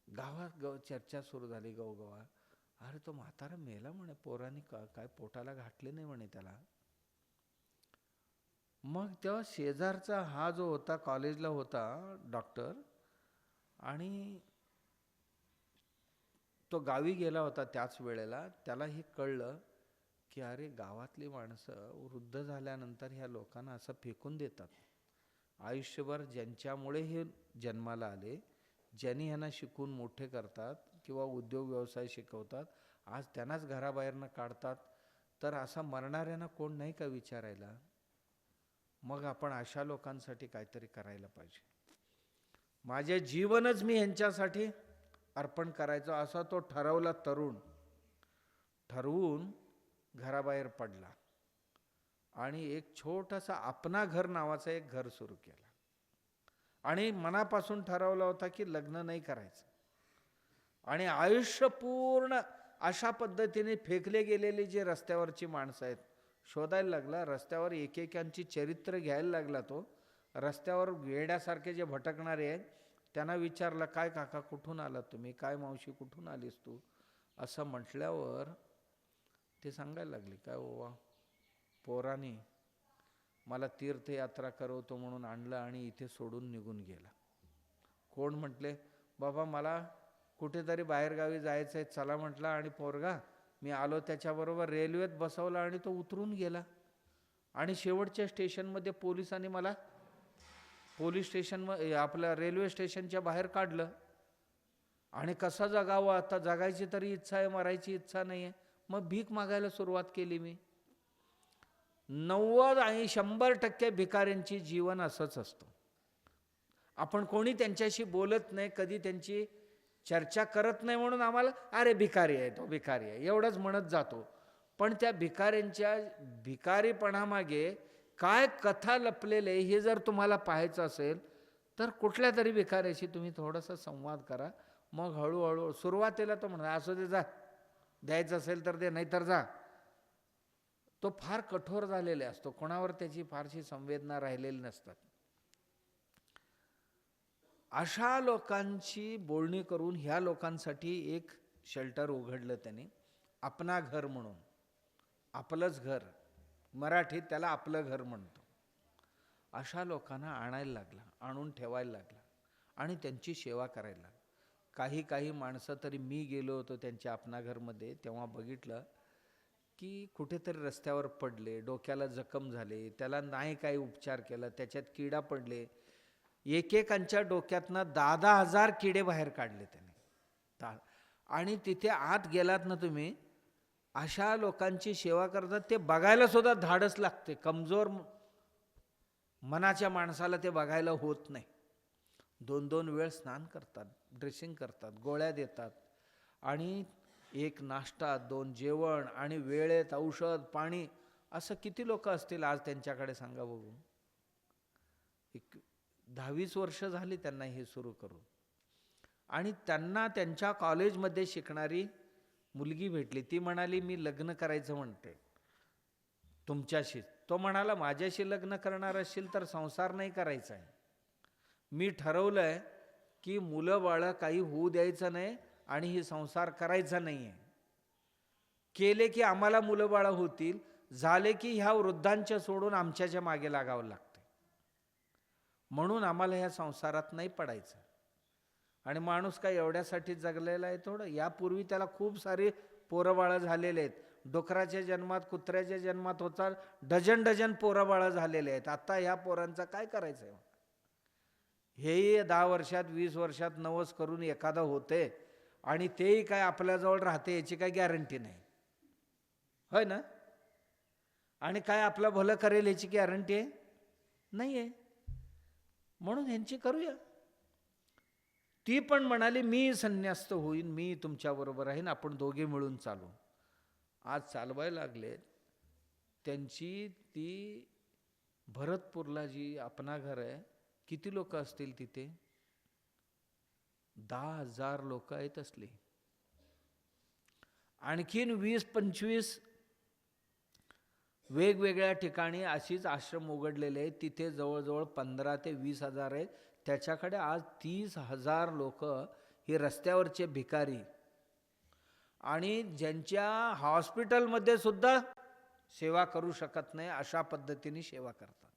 गावात चर्चा सुरू झाली गवगवा. अरे तो म्हातारा मेला म्हणे, पोरांनी काय पोटाला घातले नाही म्हणे त्याला. मग तेव्हा शेजारचा हा जो होता, कॉलेजला होता डॉक्टर, आणि तो गावी गेला होता त्याच वेळेला. त्याला हे कळलं की अरे गावातली माणसं वृद्ध झाल्यानंतर ह्या लोकांना असं फेकून देतात. आयुष्यभर ज्यांच्यामुळे हे जन्माला आले, ज्यांनी ह्यांना शिकून मोठे करतात किंवा उद्योग व्यवसाय शिकवतात, आज त्यांनाच घराबाहेरनं काढतात. तर असा मरणाऱ्यांना कोण नाही का विचारायला. मग आपण अशा लोकांसाठी काहीतरी करायला पाहिजे. माझे जीवनच मी ह्यांच्यासाठी अर्पण करायचं असा तो ठरवला तरुण. ठरवून घराबाहेर पडला आणि एक छोटंसं अपना घर नावाचं एक घर सुरू केलं. आणि मनापासून ठरवला होता की लग्न नाही करायचं. आणि आयुष्य पूर्ण अशा पद्धतीने फेकले गेलेली जे रस्त्यावरची माणसं आहेत शोधायला लागला. रस्त्यावर एकेकांची चरित्र घ्यायला लागला तो. रस्त्यावर वेड्यासारखे जे भटकणारे आहेत त्यांना विचारलं, काय काका कुठून आलात तुम्ही, काय मावशी कुठून आलीस तू, असं म्हटल्यावर ते सांगायला लागले, काय ओवा पोरानी मला तीर्थयात्रा करवतो म्हणून आणलं आणि इथे सोडून निघून गेला. कोण म्हटले, बाबा मला कुठेतरी बाहेरगावी जायचं आहे, चला म्हटलं. आणि पोरगा मी आलो त्याच्याबरोबर, रेल्वेत बसवला आणि तो उतरून गेला. आणि शेवटच्या स्टेशनमध्ये पोलिसांनी मला पोलीस स्टेशन आपल्या रेल्वे स्टेशनच्या बाहेर काढलं. आणि कसं जगावं आता, जगायची तरी इच्छा आहे, मरायची इच्छा नाही आहे. मग भीक मागायला सुरुवात केली मी. 90 आणि 100% भिकाऱ्यांची जीवन असंच असतं. आपण कोणी त्यांच्याशी बोलत नाही, कधी त्यांची चर्चा करत नाही, म्हणून आम्हाला अरे भिकारी आहे तो, भिकारी आहे एवढंच म्हणत जातो. पण त्या भिकाऱ्यांच्या भिकारीपणामागे काय कथा लपलेले हे जर तुम्हाला पाहायचं असेल तर कुठल्या तरी भिकाऱ्याशी तुम्ही थोडासा संवाद करा. मग हळूहळू सुरुवातीला तो म्हणा असू दे जा, द्यायचं असेल तर दे, नाहीतर जा. तो फार कठोर झालेला असतो, कोणावर त्याची फारशी संवेदना राहिलेली नसतात. अशा लोकांची बोलणी करून ह्या लोकांसाठी एक शेल्टर उघडलं त्याने, अपना घर म्हणून. आपलंच घर, मराठीत त्याला आपलं घर म्हणतो. अशा लोकांना आणायला लागला, आणून ठेवायला लागला आणि त्यांची सेवा करायला लागला. काही माणसं तरी, मी गेलो होतो त्यांच्या अपना घरमध्ये, तेव्हा बघितलं की कुठेतरी रस्त्यावर पडले, डोक्याला जखम झाले, त्याला नाही काही उपचार केला, त्याच्यात किडा पडले. एकेकांच्या डोक्यातनं 10,000 किडे बाहेर काढले त्याने. आणि तिथे आत गेलात ना तुम्ही, अशा लोकांची सेवा करतात, ते बघायला सुद्धा धाडस लागते. कमजोर मनाच्या माणसाला ते बघायला होत नाही. 2-2 वेळ स्नान करतात, ड्रेसिंग करतात, गोळ्या देतात, आणि एक नाश्ता, 2 जेवण, आणि वेळेत औषध पाणी. असं किती लोक असतील आज त्यांच्याकडे सांगा बघू. 10-20 वर्ष झाली त्यांना हे सुरू करून, आणि त्यांना त्यांच्या कॉलेजमध्ये शिकणारी मुलगी भेटली. ती म्हणाली मी लग्न करायचं म्हणते तुमच्याशी. तो म्हणाला माझ्याशी लग्न करणार असशील तर संसार नाही करायचा आहे. मी ठरवलंय की मुलं बाळं काही होऊ द्यायचं नाही आणि ही संसार करायचा नाही आहे. केले की आम्हाला मुलं बाळं होतील, झाले की ह्या वृद्धांच्या सोडून आमच्याच्या मागे लागावं लागतं. म्हणून आम्हाला ह्या संसारात नाही पडायचं. आणि माणूस काय एवढ्यासाठी जगलेला आहे थोडं. यापूर्वी त्याला खूप सारे पोरंबाळं झालेले आहेत. डुकराच्या जन्मात, कुत्र्याच्या जन्मात होता डझन डझन पोरंबाळं झालेले आहेत. आता ह्या पोरांचं काय करायचं आहे? हेही 10 वर्षात 20 वर्षात नवस करून एखादं होते, आणि तेही काय आपल्याजवळ राहते याची काय गॅरंटी नाही, होय ना? आणि काय आपलं भलं करेल याची गॅरंटी आहे नाही आहे. म्हणून ह्यांची करूया. ती पण म्हणाली मी संन्यास्त होईन, मी तुमच्याबरोबर राहीन, आपण दोघे मिळून चालू. आज चालवायला लागले. त्यांची ती भरतपूरला जी आपणा घर आहे, किती लोक असतील तिथे? 10,000 लोक आहेत असली. आणखीन 20-25 वेगवेगळ्या ठिकाणी अशीच आश्रम उघडलेले आहेत. तिथे जवळजवळ 15 ते 20 हजार आहेत. त्याच्याकडे आज 30,000 लोक हे रस्त्यावरचे भिकारी, आणि ज्यांच्या हॉस्पिटलमध्ये सुद्धा सेवा करू शकत नाही अशा पद्धतीने सेवा करतात.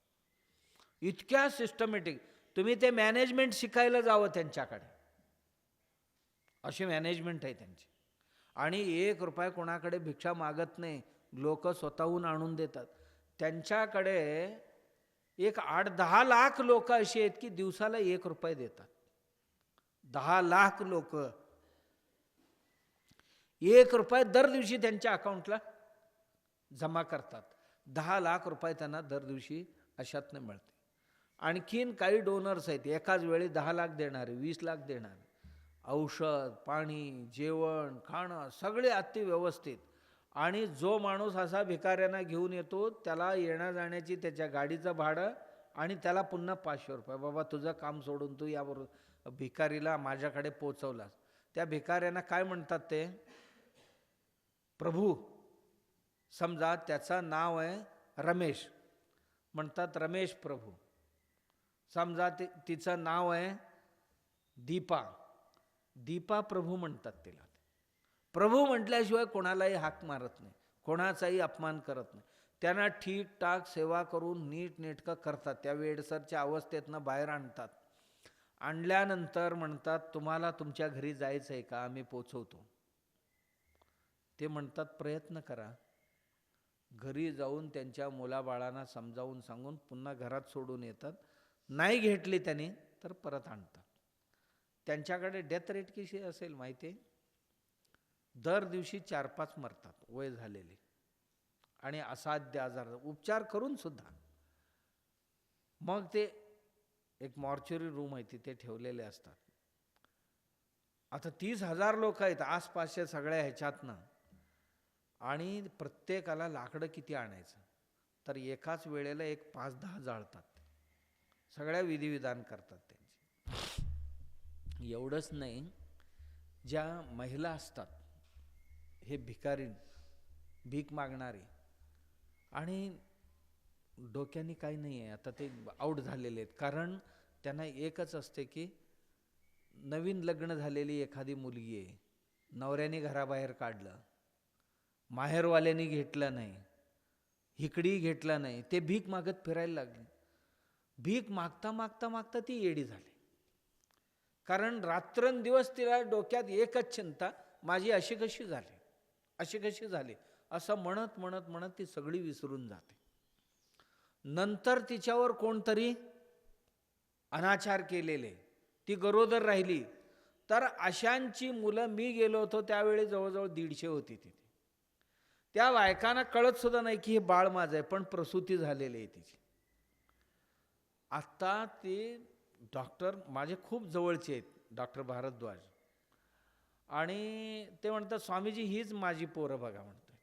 इतक्या सिस्टमॅटिक. तुम्ही ते मॅनेजमेंट शिकायला जावं त्यांच्याकडे, अशी मॅनेजमेंट आहे त्यांची. आणि 1 रुपया कोणाकडे भिक्षा मागत नाही, लोक स्वतःहून आणून देतात. त्यांच्याकडे एक 8-10 लाख लोक अशी आहेत की दिवसाला 1 रुपया देतात. 10 लाख लोक 1 रुपया दर दिवशी त्यांच्या अकाउंटला जमा करतात. 10 लाख रुपये त्यांना दर दिवशी अशातनं मिळते. आणखीन काही डोनर्स आहेत एकाच वेळी 10 लाख देणारे, 20 लाख देणारे. औषध पाणी जेवण खाणं सगळे अति व्यवस्थित. आणि जो माणूस असा भिकाऱ्यांना घेऊन येतो त्याला येण्या जाण्याची त्याच्या गाडीचं भाडं, आणि त्याला पुन्हा 500 रुपये. बाबा तुझं काम सोडून तू याबरोबर भिकारीला माझ्याकडे पोचवलास. त्या भिकाऱ्यांना काय म्हणतात ते? प्रभू. समजा त्याचं नाव आहे रमेश, म्हणतात रमेश प्रभू. समजा तिचं नाव आहे दीपा, दीपा प्रभू म्हणतात तिला. प्रभू म्हटल्याशिवाय कोणालाही हाक मारत नाही, कोणाचाही अपमान करत नाही. त्यांना ठीकठाक सेवा करून नीट नेटकं करतात. त्या वेडसरच्या अवस्थेतनं बाहेर आणतात. आणल्यानंतर म्हणतात तुम्हाला तुमच्या घरी जायचं आहे का? आम्ही पोचवतो. ते म्हणतात प्रयत्न करा. घरी जाऊन त्यांच्या मुलाबाळांना समजावून सांगून पुन्हा घरात सोडून येतात. नाही घेतली त्यांनी तर परत आणतात. त्यांच्याकडे डेथ रेट कशी असेल माहिती आहे? दर दिवशी 4-5 मरतात वय झालेले, आणि असाध्य आजार उपचार करून सुद्धा. मग ते एक मॉर्चरी रूम आहे तिथे ठेवलेले असतात. आता 30,000 लोक आहेत आसपासच्या सगळ्या ह्याच्यातनं, आणि प्रत्येकाला लाकडं किती आणायचं? तर एकाच वेळेला 5-10 जाळतात. सगळ्या विधिविधान करतात त्यांचे. एवढंच नाही, ज्या महिला असतात हे भिकारी भीक मागणारे, आणि डोक्याने काही नाही आहे, आता ते आऊट झालेले आहेत. कारण त्यांना एकच असते की नवीन लग्न झालेली एखादी मुलगी आहे, नवऱ्याने घराबाहेर काढलं, माहेरवाल्याने घेतलं नाही, हिकडी घेतला नाही, ते भीक मागत फिरायला लागले. भीक मागता मागता मागता ती येडी झाली. कारण रात्रंदिवस तिला डोक्यात एकच चिंता, माझी अशी कशी झाली, अशी कशी झाली, असं म्हणत म्हणत म्हणत ती सगळी विसरून जाते. नंतर तिच्यावर कोणतरी अनाचार केलेले, ती गरोदर राहिली. तर अशांची मुलं, मी गेलो होतो त्यावेळी जवळजवळ 150 होती तिथे. त्या बायकांना कळत सुद्धा नाही की हे बाळ माझं आहे, पण प्रसूती झालेली आहे तिची. आत्ता ते डॉक्टर माझे खूप जवळचे आहेत, डॉक्टर भारद्वाज, आणि ते म्हणतात स्वामीजी हीच माझी पोरं बघा म्हणतात.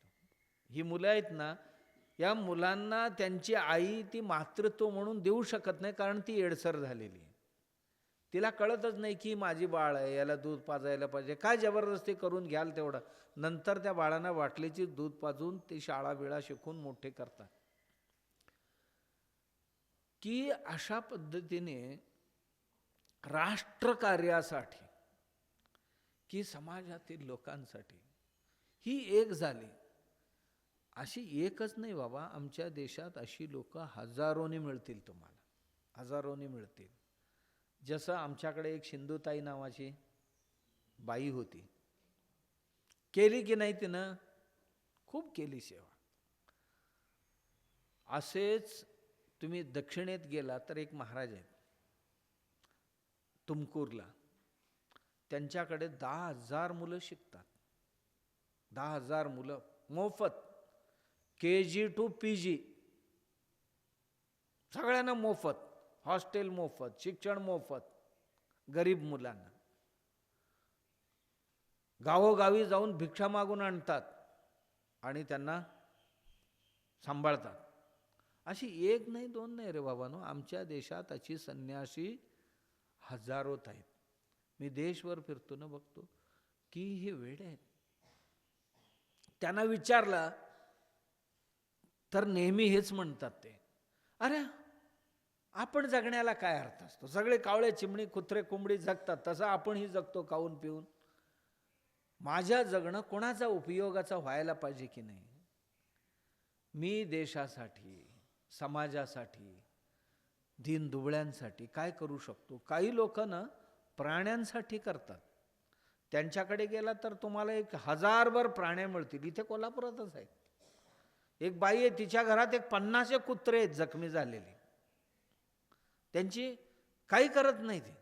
ही मुलं आहेत ना, या मुलांना त्यांची आई ती मातृत्व म्हणून देऊ शकत नाही, कारण ती येडसर झालेली आहे. तिला कळतच नाही की माझी बाळ आहे, याला दूध पाजायला पाहिजे. काय जबरदस्ती करून घ्याल तेवढं. नंतर त्या बाळांना वाटलीची दूध पाजून ते शाळा बिळा शिकून मोठे करतात. की अशा पद्धतीने राष्ट्रकार्यासाठी की समाजातील लोकांसाठी ही एक झाली. अशी एकच नाही बाबा, आमच्या देशात अशी लोक हजारोनी मिळतील, तुम्हाला हजारोनी मिळतील. जसं आमच्याकडे एक सिंधुताई नावाची बाई होती, केली की नाही तिनं? खूप केली सेवा. असेच तुम्ही दक्षिणेत गेला तर एक महाराज आहेत तुमकूरला, त्यांच्याकडे 10,000 मुलं शिकतात. 10,000 मुलं मोफत, KG to PG सगळ्यांना मोफत, हॉस्टेल मोफत, शिक्षण मोफत. गरीब मुलांना गावोगावी जाऊन भिक्षा मागून आणतात आणि त्यांना सांभाळतात. अशी एक नाही दोन नाही रे बाबांनो, आमच्या देशात अशी संन्यासी हजारोत आहेत. मी देशभर फिरतो ना, बघतो की हे वेडे आहेत. त्यांना विचारलं तर नेहमी हेच म्हणतात ते, अरे आपण जगण्याला काय अर्थ असतो? सगळे कावळे चिमणी कुत्रे कोंबडी जगतात, तसं आपणही जगतो खाऊन पिऊन. माझ्या जगणं कोणाचा उपयोगाचा व्हायला पाहिजे की नाही? मी देशासाठी, समाजासाठी, दीनदुबळ्यांसाठी काय करू शकतो? काही लोक ना प्राण्यांसाठी करतात. त्यांच्याकडे गेला तर तुम्हाला 1000 प्राण्या मिळतील. इथे कोल्हापुरातच आहे एक बाई आहे, तिच्या घरात 50 कुत्रे आहेत जखमी झालेले. त्यांची काही करत नाही ती.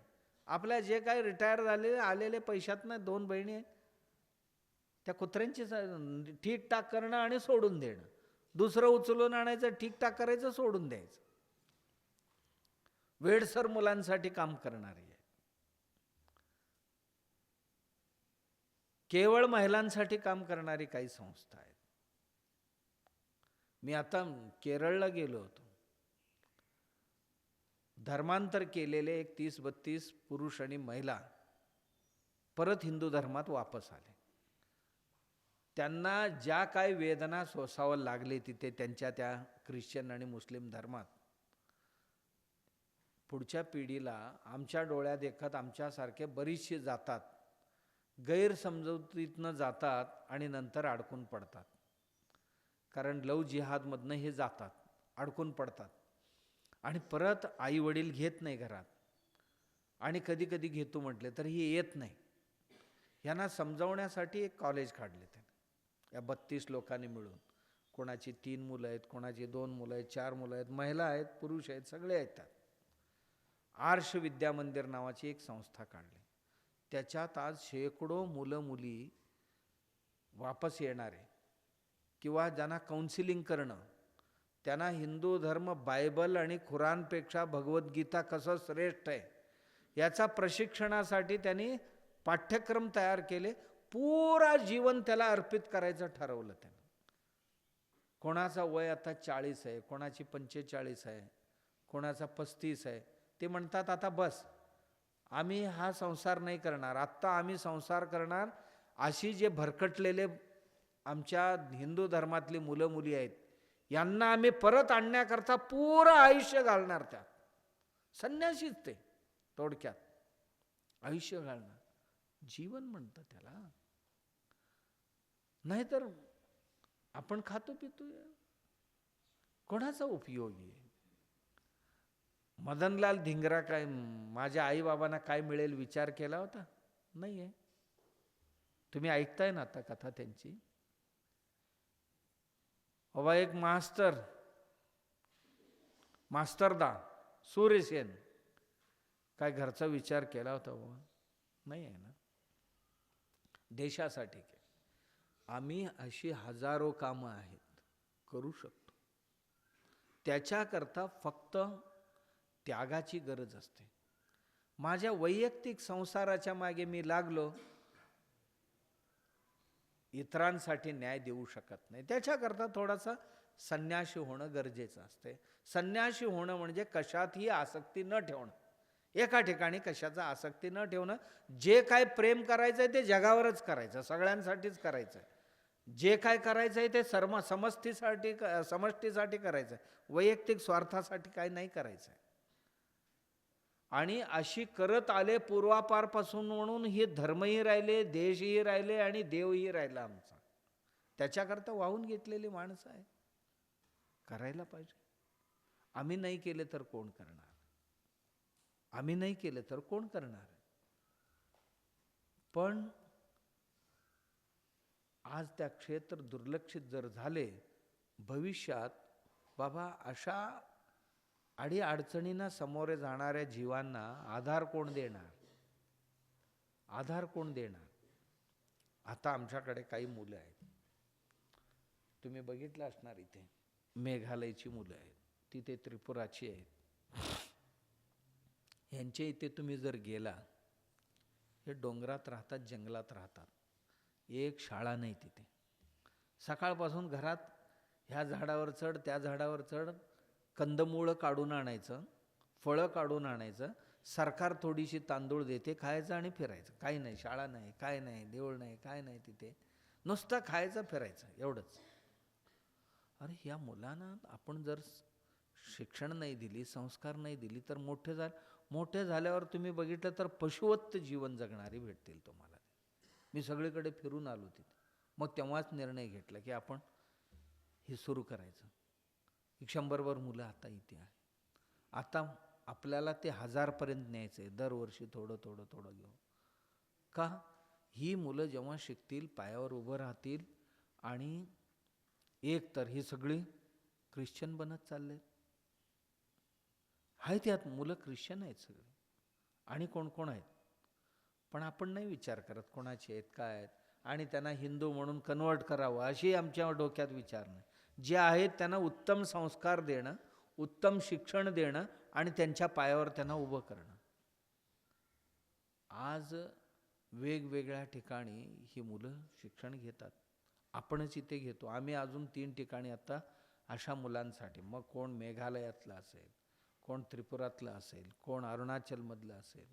आपल्या जे काही रिटायर झालेले आलेले पैशातनं 2 बहिणी आहेत, त्या कुत्र्यांची ठीकठाक करणं आणि सोडून देणं. दुसरं उचलून आणायचं, ठीकठाक करायचं, सोडून द्यायचं. वेडसर मुलांसाठी काम करणारी आहे. केवळ महिलांसाठी काम करणारी काही संस्था आहेत. मी आता केरळला गेलो होतो. धर्मांतर केलेले 31-32 पुरुष आणि महिला परत हिंदू धर्मात वापस आले. त्यांना ज्या काही वेदना सोसावं लागले तिथे त्यांच्या त्या ख्रिश्चन आणि मुस्लिम धर्मात, पुढच्या पिढीला आमच्या डोळ्यात देखत आमच्यासारखे बरीचशी जातात, गैरसमजुतीतनं जातात आणि नंतर अडकून पडतात. कारण लव जिहादमधनं हे जातात, अडकून पडतात आणि परत आई वडील घेत नाही घरात, आणि कधी कधी घेतो म्हटले तर हे येत नाही. यांना समजावण्यासाठी एक कॉलेज काढले त्याने, या 32 लोकांनी मिळून. कोणाची 3 मुलं आहेत, कोणाची 2 मुलं आहेत, 4 मुलं आहेत, महिला आहेत, पुरुष आहेत, सगळे आहेत त्यात. आर्ष विद्या मंदिर नावाची एक संस्था काढली. त्याच्यात आज शेकडो मुलं मुली वापस येणारे, किंवा ज्यांना काउन्सिलिंग करणं, त्यांना हिंदू धर्म बायबल आणि कुराणपेक्षा भगवद्गीता कसं श्रेष्ठ आहे याचा प्रशिक्षणासाठी त्यांनी पाठ्यक्रम तयार केले. पुरा जीवन त्याला अर्पित करायचं ठरवलं त्यानं. कोणाचा वय आता 40 आहे, कोणाची 45 आहे, कोणाचा 35 आहे. ते म्हणतात आता बस, आम्ही हा संसार नाही करणार, आत्ता आम्ही संसार करणार. अशी जे भरकटलेले आमच्या हिंदू धर्मातली मुलं मुली आहेत, यांना आम्ही परत आणण्याकरता पुरं आयुष्य घालणार. त्यात संन्यासीच ते, थोडक्यात आयुष्य घालणार. जीवन म्हणतं त्याला. नाहीतर आपण खातो पितो, कोणाचा उपयोगी आहे? मदनलाल धिंगरा काय माझ्या आईबाबांना काय मिळेल विचार केला होता? नाही आहे. तुम्ही ऐकताय ना आता कथा त्यांची. बाबा एक मास्तरदा सूर्यसेन काय घरचा विचार केला होता? बाबा नाही आहे ना. देशासाठी आम्ही अशी हजारो कामं आहेत करू शकतो. त्याच्याकरता फक्त त्यागाची गरज असते. माझ्या वैयक्तिक संसाराच्या मागे मी लागलो, इतरांसाठी न्याय देऊ शकत नाही. त्याच्याकरता थोडासा संन्याशी होणं गरजेचं असते. संन्याशी होणं म्हणजे कशातही आसक्ती न ठेवणं, एका ठिकाणी कशाचा आसक्ती न ठेवणं. जे काय प्रेम करायचं आहे ते जगावरच करायचं, सगळ्यांसाठीच करायचं. जे काय करायचं आहे ते समष्टीसाठी करायचं, वैयक्तिक स्वार्थासाठी काही नाही करायचं. आणि अशी करत आले पूर्वापारपासून, म्हणून हे धर्मही राहिले, देशही राहिले आणि देवही राहिला आमचा. त्याच्याकरता वाहून घेतलेली माणसं आहे, करायला पाहिजे. आम्ही नाही केले तर कोण करणार? आम्ही नाही केले तर कोण करणार? पण आज त्या क्षेत्र दुर्लक्षित जर झाले, भविष्यात बाबा अशा अडीअडचणींना सामोरे जाणाऱ्या जीवांना आधार कोण देणार? आधार कोण देणार? आता आमच्याकडे काही मुलं आहेत, तुम्ही बघितलं असणार, इथे मेघालयची मुलं आहेत, तिथे त्रिपुराची आहेत. यांच्या इथे तुम्ही जर गेला, हे डोंगरात राहतात, जंगलात राहतात, एक शाळा नाही तिथे. सकाळपासून घरात ह्या झाडावर चढ, त्या झाडावर चढ, कंदमुळं काढून आणायचं, फळं काढून आणायचं, सरकार थोडीशी तांदूळ देते, खायचं आणि फिरायचं. काही नाही, शाळा नाही, काय नाही, देऊळ नाही, काय नाही तिथे, नुसतं खायचं, फिरायचं, एवढंच. अरे ह्या मुलांना आपण जर शिक्षण नाही दिली, संस्कार नाही दिली, तर मोठे झाल्यावर तुम्ही बघितलं तर पशुवत्त जीवन जगणारी भेटतील तुम्हाला. मी सगळीकडे फिरून आलो तिथे, मग तेव्हाच निर्णय घेतला की आपण हे सुरू करायचं. 100 मुलं आता इथे आहे. आता आपल्याला ते 1000पर्यंत न्यायचं आहे, दरवर्षी थोडं थोडं थोडं घेऊन. का? ही मुलं जेव्हा शिकतील, पायावर उभं राहतील, आणि एक तर ही सगळी ख्रिश्चन बनत चालले आहेत. यात मुलं ख्रिश्चन आहेत सगळे, आणि कोण कोण आहेत, पण आपण नाही विचार करत कोणाचे आहेत, काय आहेत, आणि त्यांना हिंदू म्हणून कन्वर्ट करावं अशी आमच्या डोक्यात विचार नाही. जे आहेत त्यांना उत्तम संस्कार देणं, उत्तम शिक्षण देणं, आणि त्यांच्या पायावर त्यांना उभं करणं. आज वेगवेगळ्या ठिकाणी ही मुलं शिक्षण घेतात, आपणच इथे घेतो. आम्ही अजून 3 ठिकाणी आता अशा मुलांसाठी, मग कोण मेघालयातलं असेल, कोण त्रिपुरातलं असेल, कोण अरुणाचलमधलं असेल,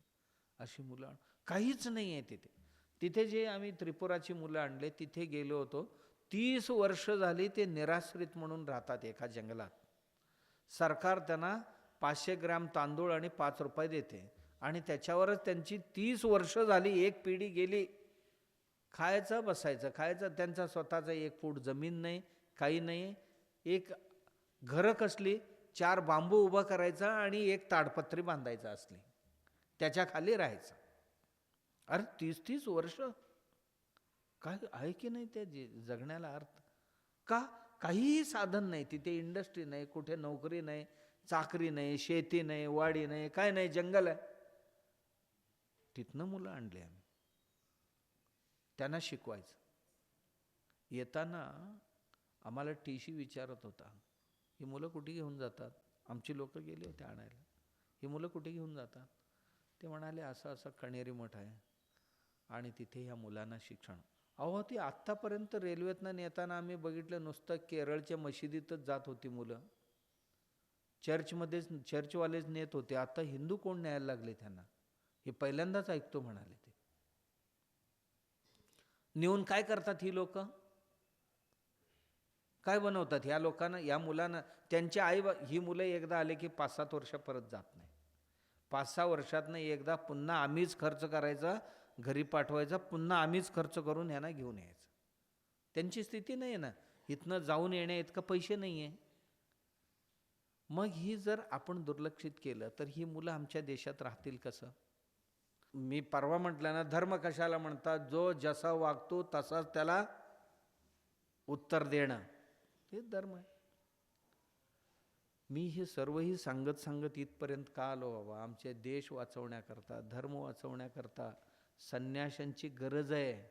अशी मुलं. काहीच नाही आहे तिथे. तिथे जे आम्ही त्रिपुराची मुलं आणले, तिथे गेलो होतो, 30 वर्ष झाली ते निराश्रित म्हणून राहतात एका जंगलात. सरकार त्यांना 500 ग्रॅम तांदूळ आणि 5 रुपये देते, आणि त्याच्यावरच त्यांची 30 वर्ष झाली, एक पिढी गेली. खायचं, बसायचं, खायचं. त्यांचा स्वतःचा 1 फूट जमीन नाही, काही नाही. एक घरं कसली, 4 बांबू उभं करायचा आणि 1 ताडपत्री बांधायचं असली, त्याच्या खाली राहायचं. अरे 30-30 वर्ष काय आहे की नाही ते जगण्याला अर्थ? का? काहीही साधन नाही तिथे, इंडस्ट्री नाही, कुठे नोकरी नाही, चाकरी नाही, शेती नाही, वाडी नाही, काय नाही, जंगल आहे. तिथनं मुलं आणले आम्ही, त्यांना शिकवायचं. येताना आम्हाला TC विचारत होता, ही मुलं कुठे घेऊन जातात? आमची लोक गेले होते आणायला. ही मुलं कुठे घेऊन जातात? ते म्हणाले असं असं कणेरी मठ आहे, आणि तिथे ह्या मुलांना शिक्षण. अहो ती आत्तापर्यंत रेल्वेतनं नेताना आम्ही बघितलं, नुसतं केरळच्या मशिदीतच जात होती मुलं, चर्चवालेच नेत होते. आता हिंदू कोण न्यायला लागले त्यांना? हे पहिल्यांदाच ऐकतो म्हणाले. ते नेऊन काय करतात ही लोक? काय बनवतात ह्या लोकांना, या मुलांना? त्यांचे ही मुलं एकदा आले की 5-7 वर्ष परत जात नाही. 5-6 वर्षातनं एकदा पुन्हा आम्हीच खर्च करायचा, घरी पाठवायचा, पुन्हा आम्हीच खर्च करून ह्यांना घेऊन यायचं. त्यांची स्थिती नाही आहे ना, इथनं जाऊन येण्या इतकं पैसे नाही आहे. मग ही जर आपण दुर्लक्षित केलं तर ही मुलं आमच्या देशात राहतील कसं? मी परवा म्हटलं ना, धर्म कशाला म्हणतात? जो जसा वागतो तसाच त्याला उत्तर देणं, हे धर्म आहे. मी हे सर्वही सांगत इथपर्यंत का आलो बाबा? आमचे देश वाचवण्याकरता, धर्म वाचवण्याकरता संन्याशांची गरज आहे.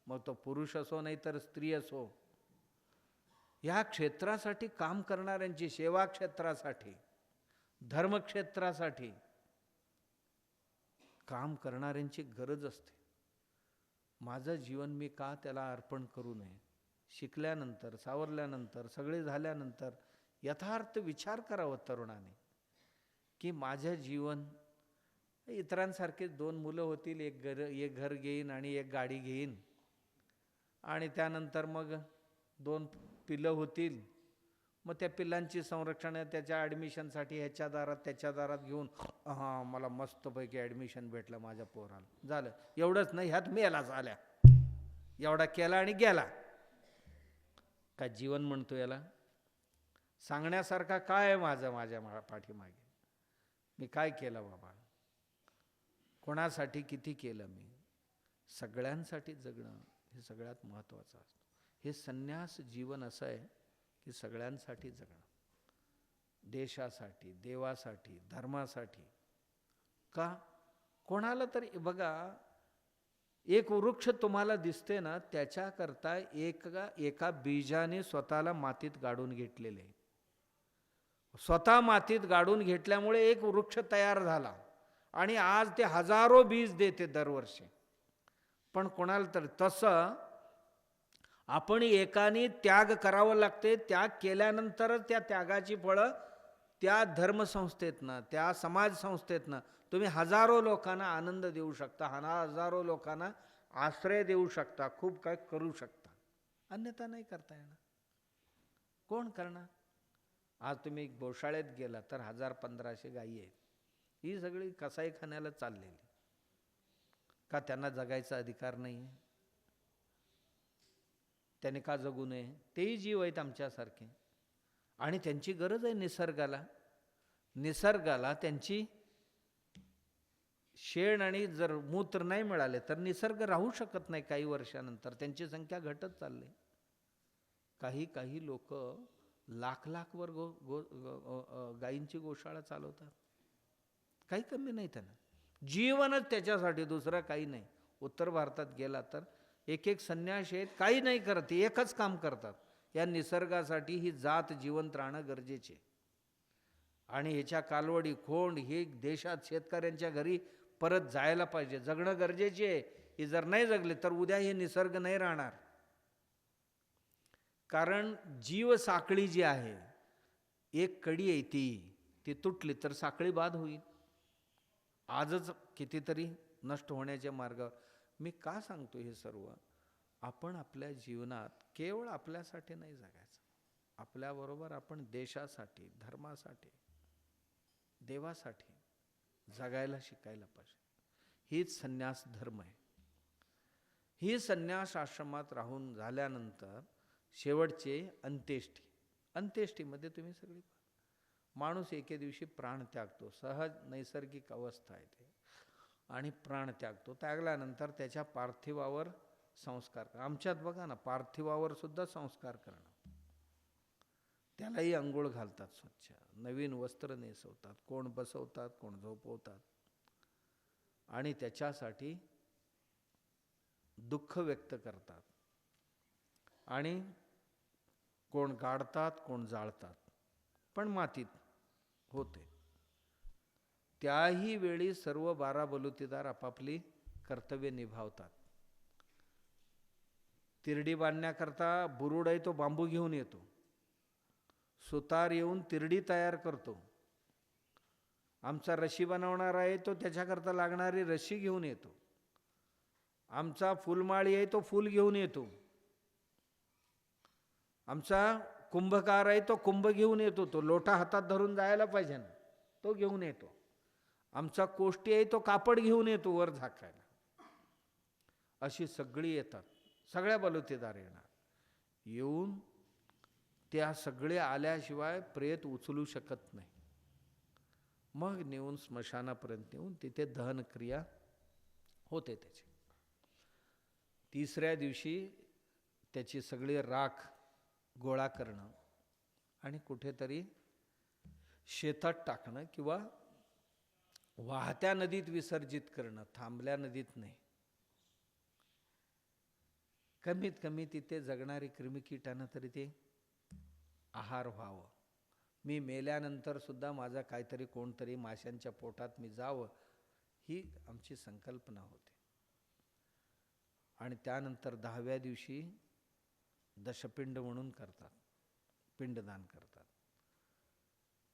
मग तो पुरुष असो नाही तर स्त्री असो, या क्षेत्रासाठी काम करणाऱ्यांची, सेवा क्षेत्रासाठी, धर्मक्षेत्रासाठी काम करणाऱ्यांची गरज असते. माझं जीवन मी का त्याला अर्पण करू नये? शिकल्यानंतर, सावरल्यानंतर, सगळे झाल्यानंतर यथार्थ विचार करावा तरुणाने, की माझं जीवन इतरांसारखे 2 मुलं होतील, एक घर घेईन आणि एक गाडी घेईन, आणि त्यानंतर मग 2 पिल्लं होतील, मग त्या पिल्लांची संरक्षण, त्याच्या ॲडमिशनसाठी ह्याच्या दारात त्याच्या दारात घेऊन, हां मला मस्तपैकी ॲडमिशन भेटलं माझ्या पोराला, झालं. एवढंच नाही, ह्यात मेलाच आल्या, एवढा केला आणि गेला. का जीवन म्हणतो याला? सांगण्यासारखा काय आहे माझ्या पाठीमागे? मी काय केलं बाबा? कोणासाठी किती केलं मी? सगळ्यांसाठी जगणं हे सगळ्यात महत्त्वाचं असतं. हे संन्यास जीवन असं आहे की सगळ्यांसाठी जगणं, देशासाठी, देवासाठी, धर्मासाठी. का? कोणाला तरी बघा, एक वृक्ष तुम्हाला दिसते ना, त्याच्याकरता एका बीजाने स्वतःला मातीत गाडून घेतलेले. स्वतः मातीत गाडून घेतल्यामुळे एक वृक्ष तयार झाला आणि आज ते हजारो बीज देते दरवर्षी. पण कोणाला तर तसं आपण एकाने त्याग करावं लागते. त्याग केल्यानंतरच त्या त्यागाची फळं त्या धर्मसंस्थेतनं, त्या समाजसंस्थेतनं तुम्ही हजारो लोकांना आनंद देऊ शकता, हजारो लोकांना आश्रय देऊ शकता, खूप काय करू शकता. अन्यथा नाही करता येणार. कोण करणार? आज तुम्ही गोशाळेत गेला तर 1000-1500 गायी आहेत. ही सगळी कसाईखान्याला चाललेली. का त्यांना जगायचा अधिकार नाही? त्याने का जगू नये? तेही जीव आहेत आमच्यासारखे, आणि त्यांची गरज आहे निसर्गाला. निसर्गाला त्यांची शेण आणि जर मूत्र नाही मिळाले तर निसर्ग राहू शकत नाही. काही वर्षानंतर त्यांची संख्या घटत चालली. काही लोक लाख वर गायींची गोशाळा चालवतात. काही कमी नाही त्यांना. जीवनच त्याच्यासाठी, दुसरं काही नाही. उत्तर भारतात गेला तर एक संन्यासी आहेत, काही नाही करत, एकच काम करतात. या निसर्गासाठी ही जात जिवंत राहणं गरजेचे, आणि ह्याच्या कालवडी खोंड हे देशात शेतकऱ्यांच्या घरी परत जायला पाहिजे. जगणं गरजेचे आहे. हे जर नाही जगले तर उद्या हे निसर्ग नाही राहणार. कारण जीव साखळी जी आहे, एक कडी आहे ती तुटली तर साखळी बाद होईल. आजच कितीतरी नष्ट होण्याच्या मार्गावर. मी का सांगतो हे सर्व? आपण आपल्या जीवनात केवळ आपल्यासाठी नाही जगायचं, आपल्याबरोबर आपण देशासाठी, धर्मासाठी, देवासाठी जगायला शिकायला पाहिजे. हीच संन्यास धर्म आहे. ही संन्यास आश्रमात राहून झाल्यानंतर शेवटचे अंत्येष्टीमध्ये तुम्ही सगळी माणूस एके दिवशी प्राण त्यागतो. सहज नैसर्गिक अवस्था आहे ते, आणि प्राण त्यागतो. त्यागल्यानंतर त्याच्या पार्थिवावर संस्कार करा. आमच्यात बघा ना, पार्थिवावर सुद्धा संस्कार करणं. त्यालाही अंघोळ घालतात, स्वच्छ नवीन वस्त्र नेसवतात, कोण बसवतात, कोण झोपवतात, आणि त्याच्यासाठी दुःख व्यक्त करतात, आणि कोण गाडतात, कोण जाळतात, पण मातीत होते. त्याही वेळी सर्व 12 बलुतेदार आपापली कर्तव्य निभावतात. तिरडी बांधण्याकरता बुरुड आहे तो बांबू घेऊन येतो. सुतार येऊन तिरडी तयार करतो. आमचा रशी बनवणार आहे तो त्याच्याकरता लागणारी रशी घेऊन येतो. आमचा फुलमाळी आहे तो फूल घेऊन येतो. आमचा कुंभकार आहे तो कुंभ घेऊन येतो. तो लोटा हातात धरून जायला पाहिजे ना, तो घेऊन येतो. आमचा कोष्टी आहे तो कापड घेऊन येतो वर झाकायला. अशी सगळी येतात, सगळ्या बलुतेदार येणार. येऊन त्या सगळे आल्याशिवाय प्रेत उचलू शकत नाही. मग नेऊन स्मशानापर्यंत नेऊन तिथे दहन क्रिया होते त्याची. तिसऱ्या दिवशी त्याची सगळी राख गोळा करणं आणि कुठेतरी शेतात टाकणं किंवा वाहत्या नदीत विसर्जित करणं, थांबल्या नदीत नाही. कमीत कमी तिथे जगणारी क्रिमिकीटांना तरी ते आहार व्हावं. मी मेल्यानंतर सुद्धा माझा काहीतरी कोणतरी माशांच्या पोटात मी जावं, ही आमची संकल्पना होती. आणि त्यानंतर 10व्या दिवशी दशपिंड म्हणून करतात, पिंडदान करतात.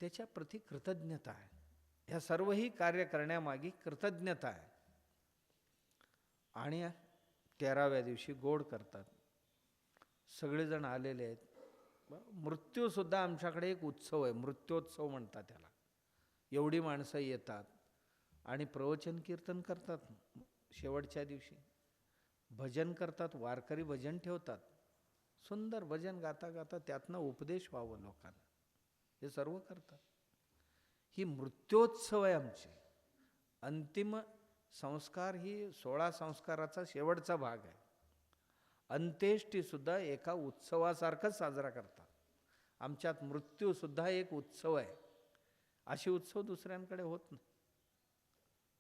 त्याच्या प्रति कृतज्ञता आहे. ह्या सर्वही कार्य करण्यामागे कृतज्ञता आहे. आणि 13व्या दिवशी गोड करतात. सगळेजण आलेले आहेत. मृत्यूसुद्धा आमच्याकडे एक उत्सव आहे, मृत्योत्सव म्हणतात त्याला. एवढी माणसं येतात आणि प्रवचन कीर्तन करतात. शेवटच्या दिवशी भजन करतात, वारकरी भजन ठेवतात. सुंदर भजन गाता गाता त्यातनं उपदेश व्हावं लोकांना, हे सर्व करतात. ही मृत्योत्सव आहे आमचे. अंतिम संस्कार ही 16 संस्काराचा शेवटचा भाग आहे. अंत्येष्टीसुद्धा एका उत्सवासारखंच साजरा करतात. आमच्यात मृत्यूसुद्धा एक उत्सव आहे. असे उत्सव दुसऱ्यांकडे होत नाही,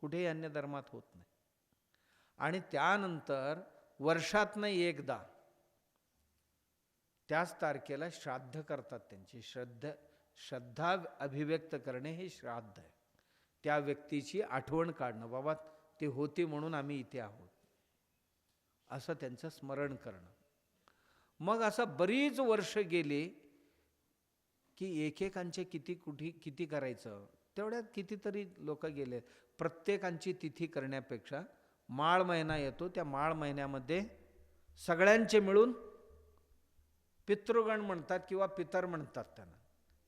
कुठेही अन्य धर्मात होत नाही. आणि त्यानंतर वर्षातनं एकदा त्याच तारखेला श्राद्ध करतात. त्यांची श्रद्धा अभिव्यक्त करणे हे श्राद्ध आहे. त्या व्यक्तीची आठवण काढणं, बाबा ते होते म्हणून आम्ही इथे आहोत, असं त्यांचं स्मरण करणं. मग असं बरीच वर्ष गेली की एकेकांचे किती करायचं, तेवढ्यात कितीतरी लोक गेले. प्रत्येकांची तिथी करण्यापेक्षा माळ महिना येतो, त्या माळ महिन्यामध्ये सगळ्यांचे मिळून पितृगण म्हणतात किंवा पितर म्हणतात त्यांना,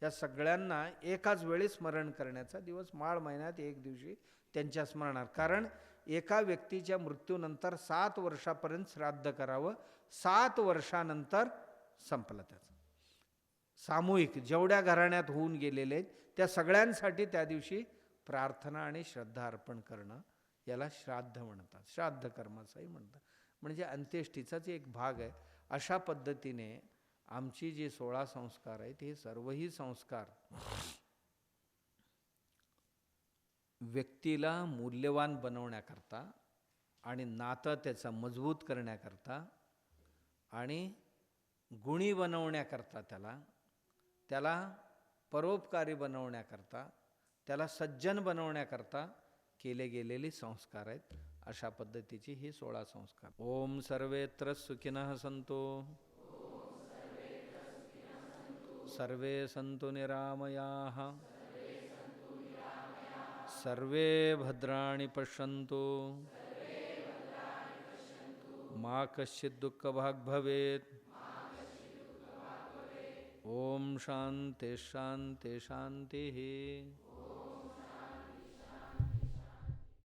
या सगळ्यांना एकाच वेळी स्मरण करण्याचा दिवस माळ महिन्यात एक दिवशी त्यांच्या स्मरणार्थ. कारण एका व्यक्तीच्या मृत्यूनंतर 7 वर्षापर्यंत श्राद्ध करावं, 7 वर्षानंतर संपलं त्याचं. सामूहिक जेवढ्या घराण्यात होऊन गेलेले आहेत त्या सगळ्यांसाठी त्या दिवशी प्रार्थना आणि श्रद्धा अर्पण करणं, याला श्राद्ध म्हणतात. श्राद्ध कर्माचाही म्हणतात, म्हणजे अंत्येष्टीचाच एक भाग आहे. अशा पद्धतीने आमची जी 16 संस्कार आहेत, हे सर्वही संस्कार व्यक्तीला मूल्यवान बनवण्याकरता आणि नातं त्याचं मजबूत करण्याकरता आणि गुणी बनवण्याकरता, त्याला परोपकारी बनवण्याकरता, त्याला सज्जन बनवण्याकरता केले गेलेले संस्कार आहेत. अशा पद्धतीची ही 16 संस्कार. ओम सर्वेत्र सुखिनः सन्तु, सर्वे सन्तु निरामयाः, सर्वे भद्राणि पश्यन्तु, मा कश्चित् दुःखभाग् भवेत्. ओम शांति शांति शांति.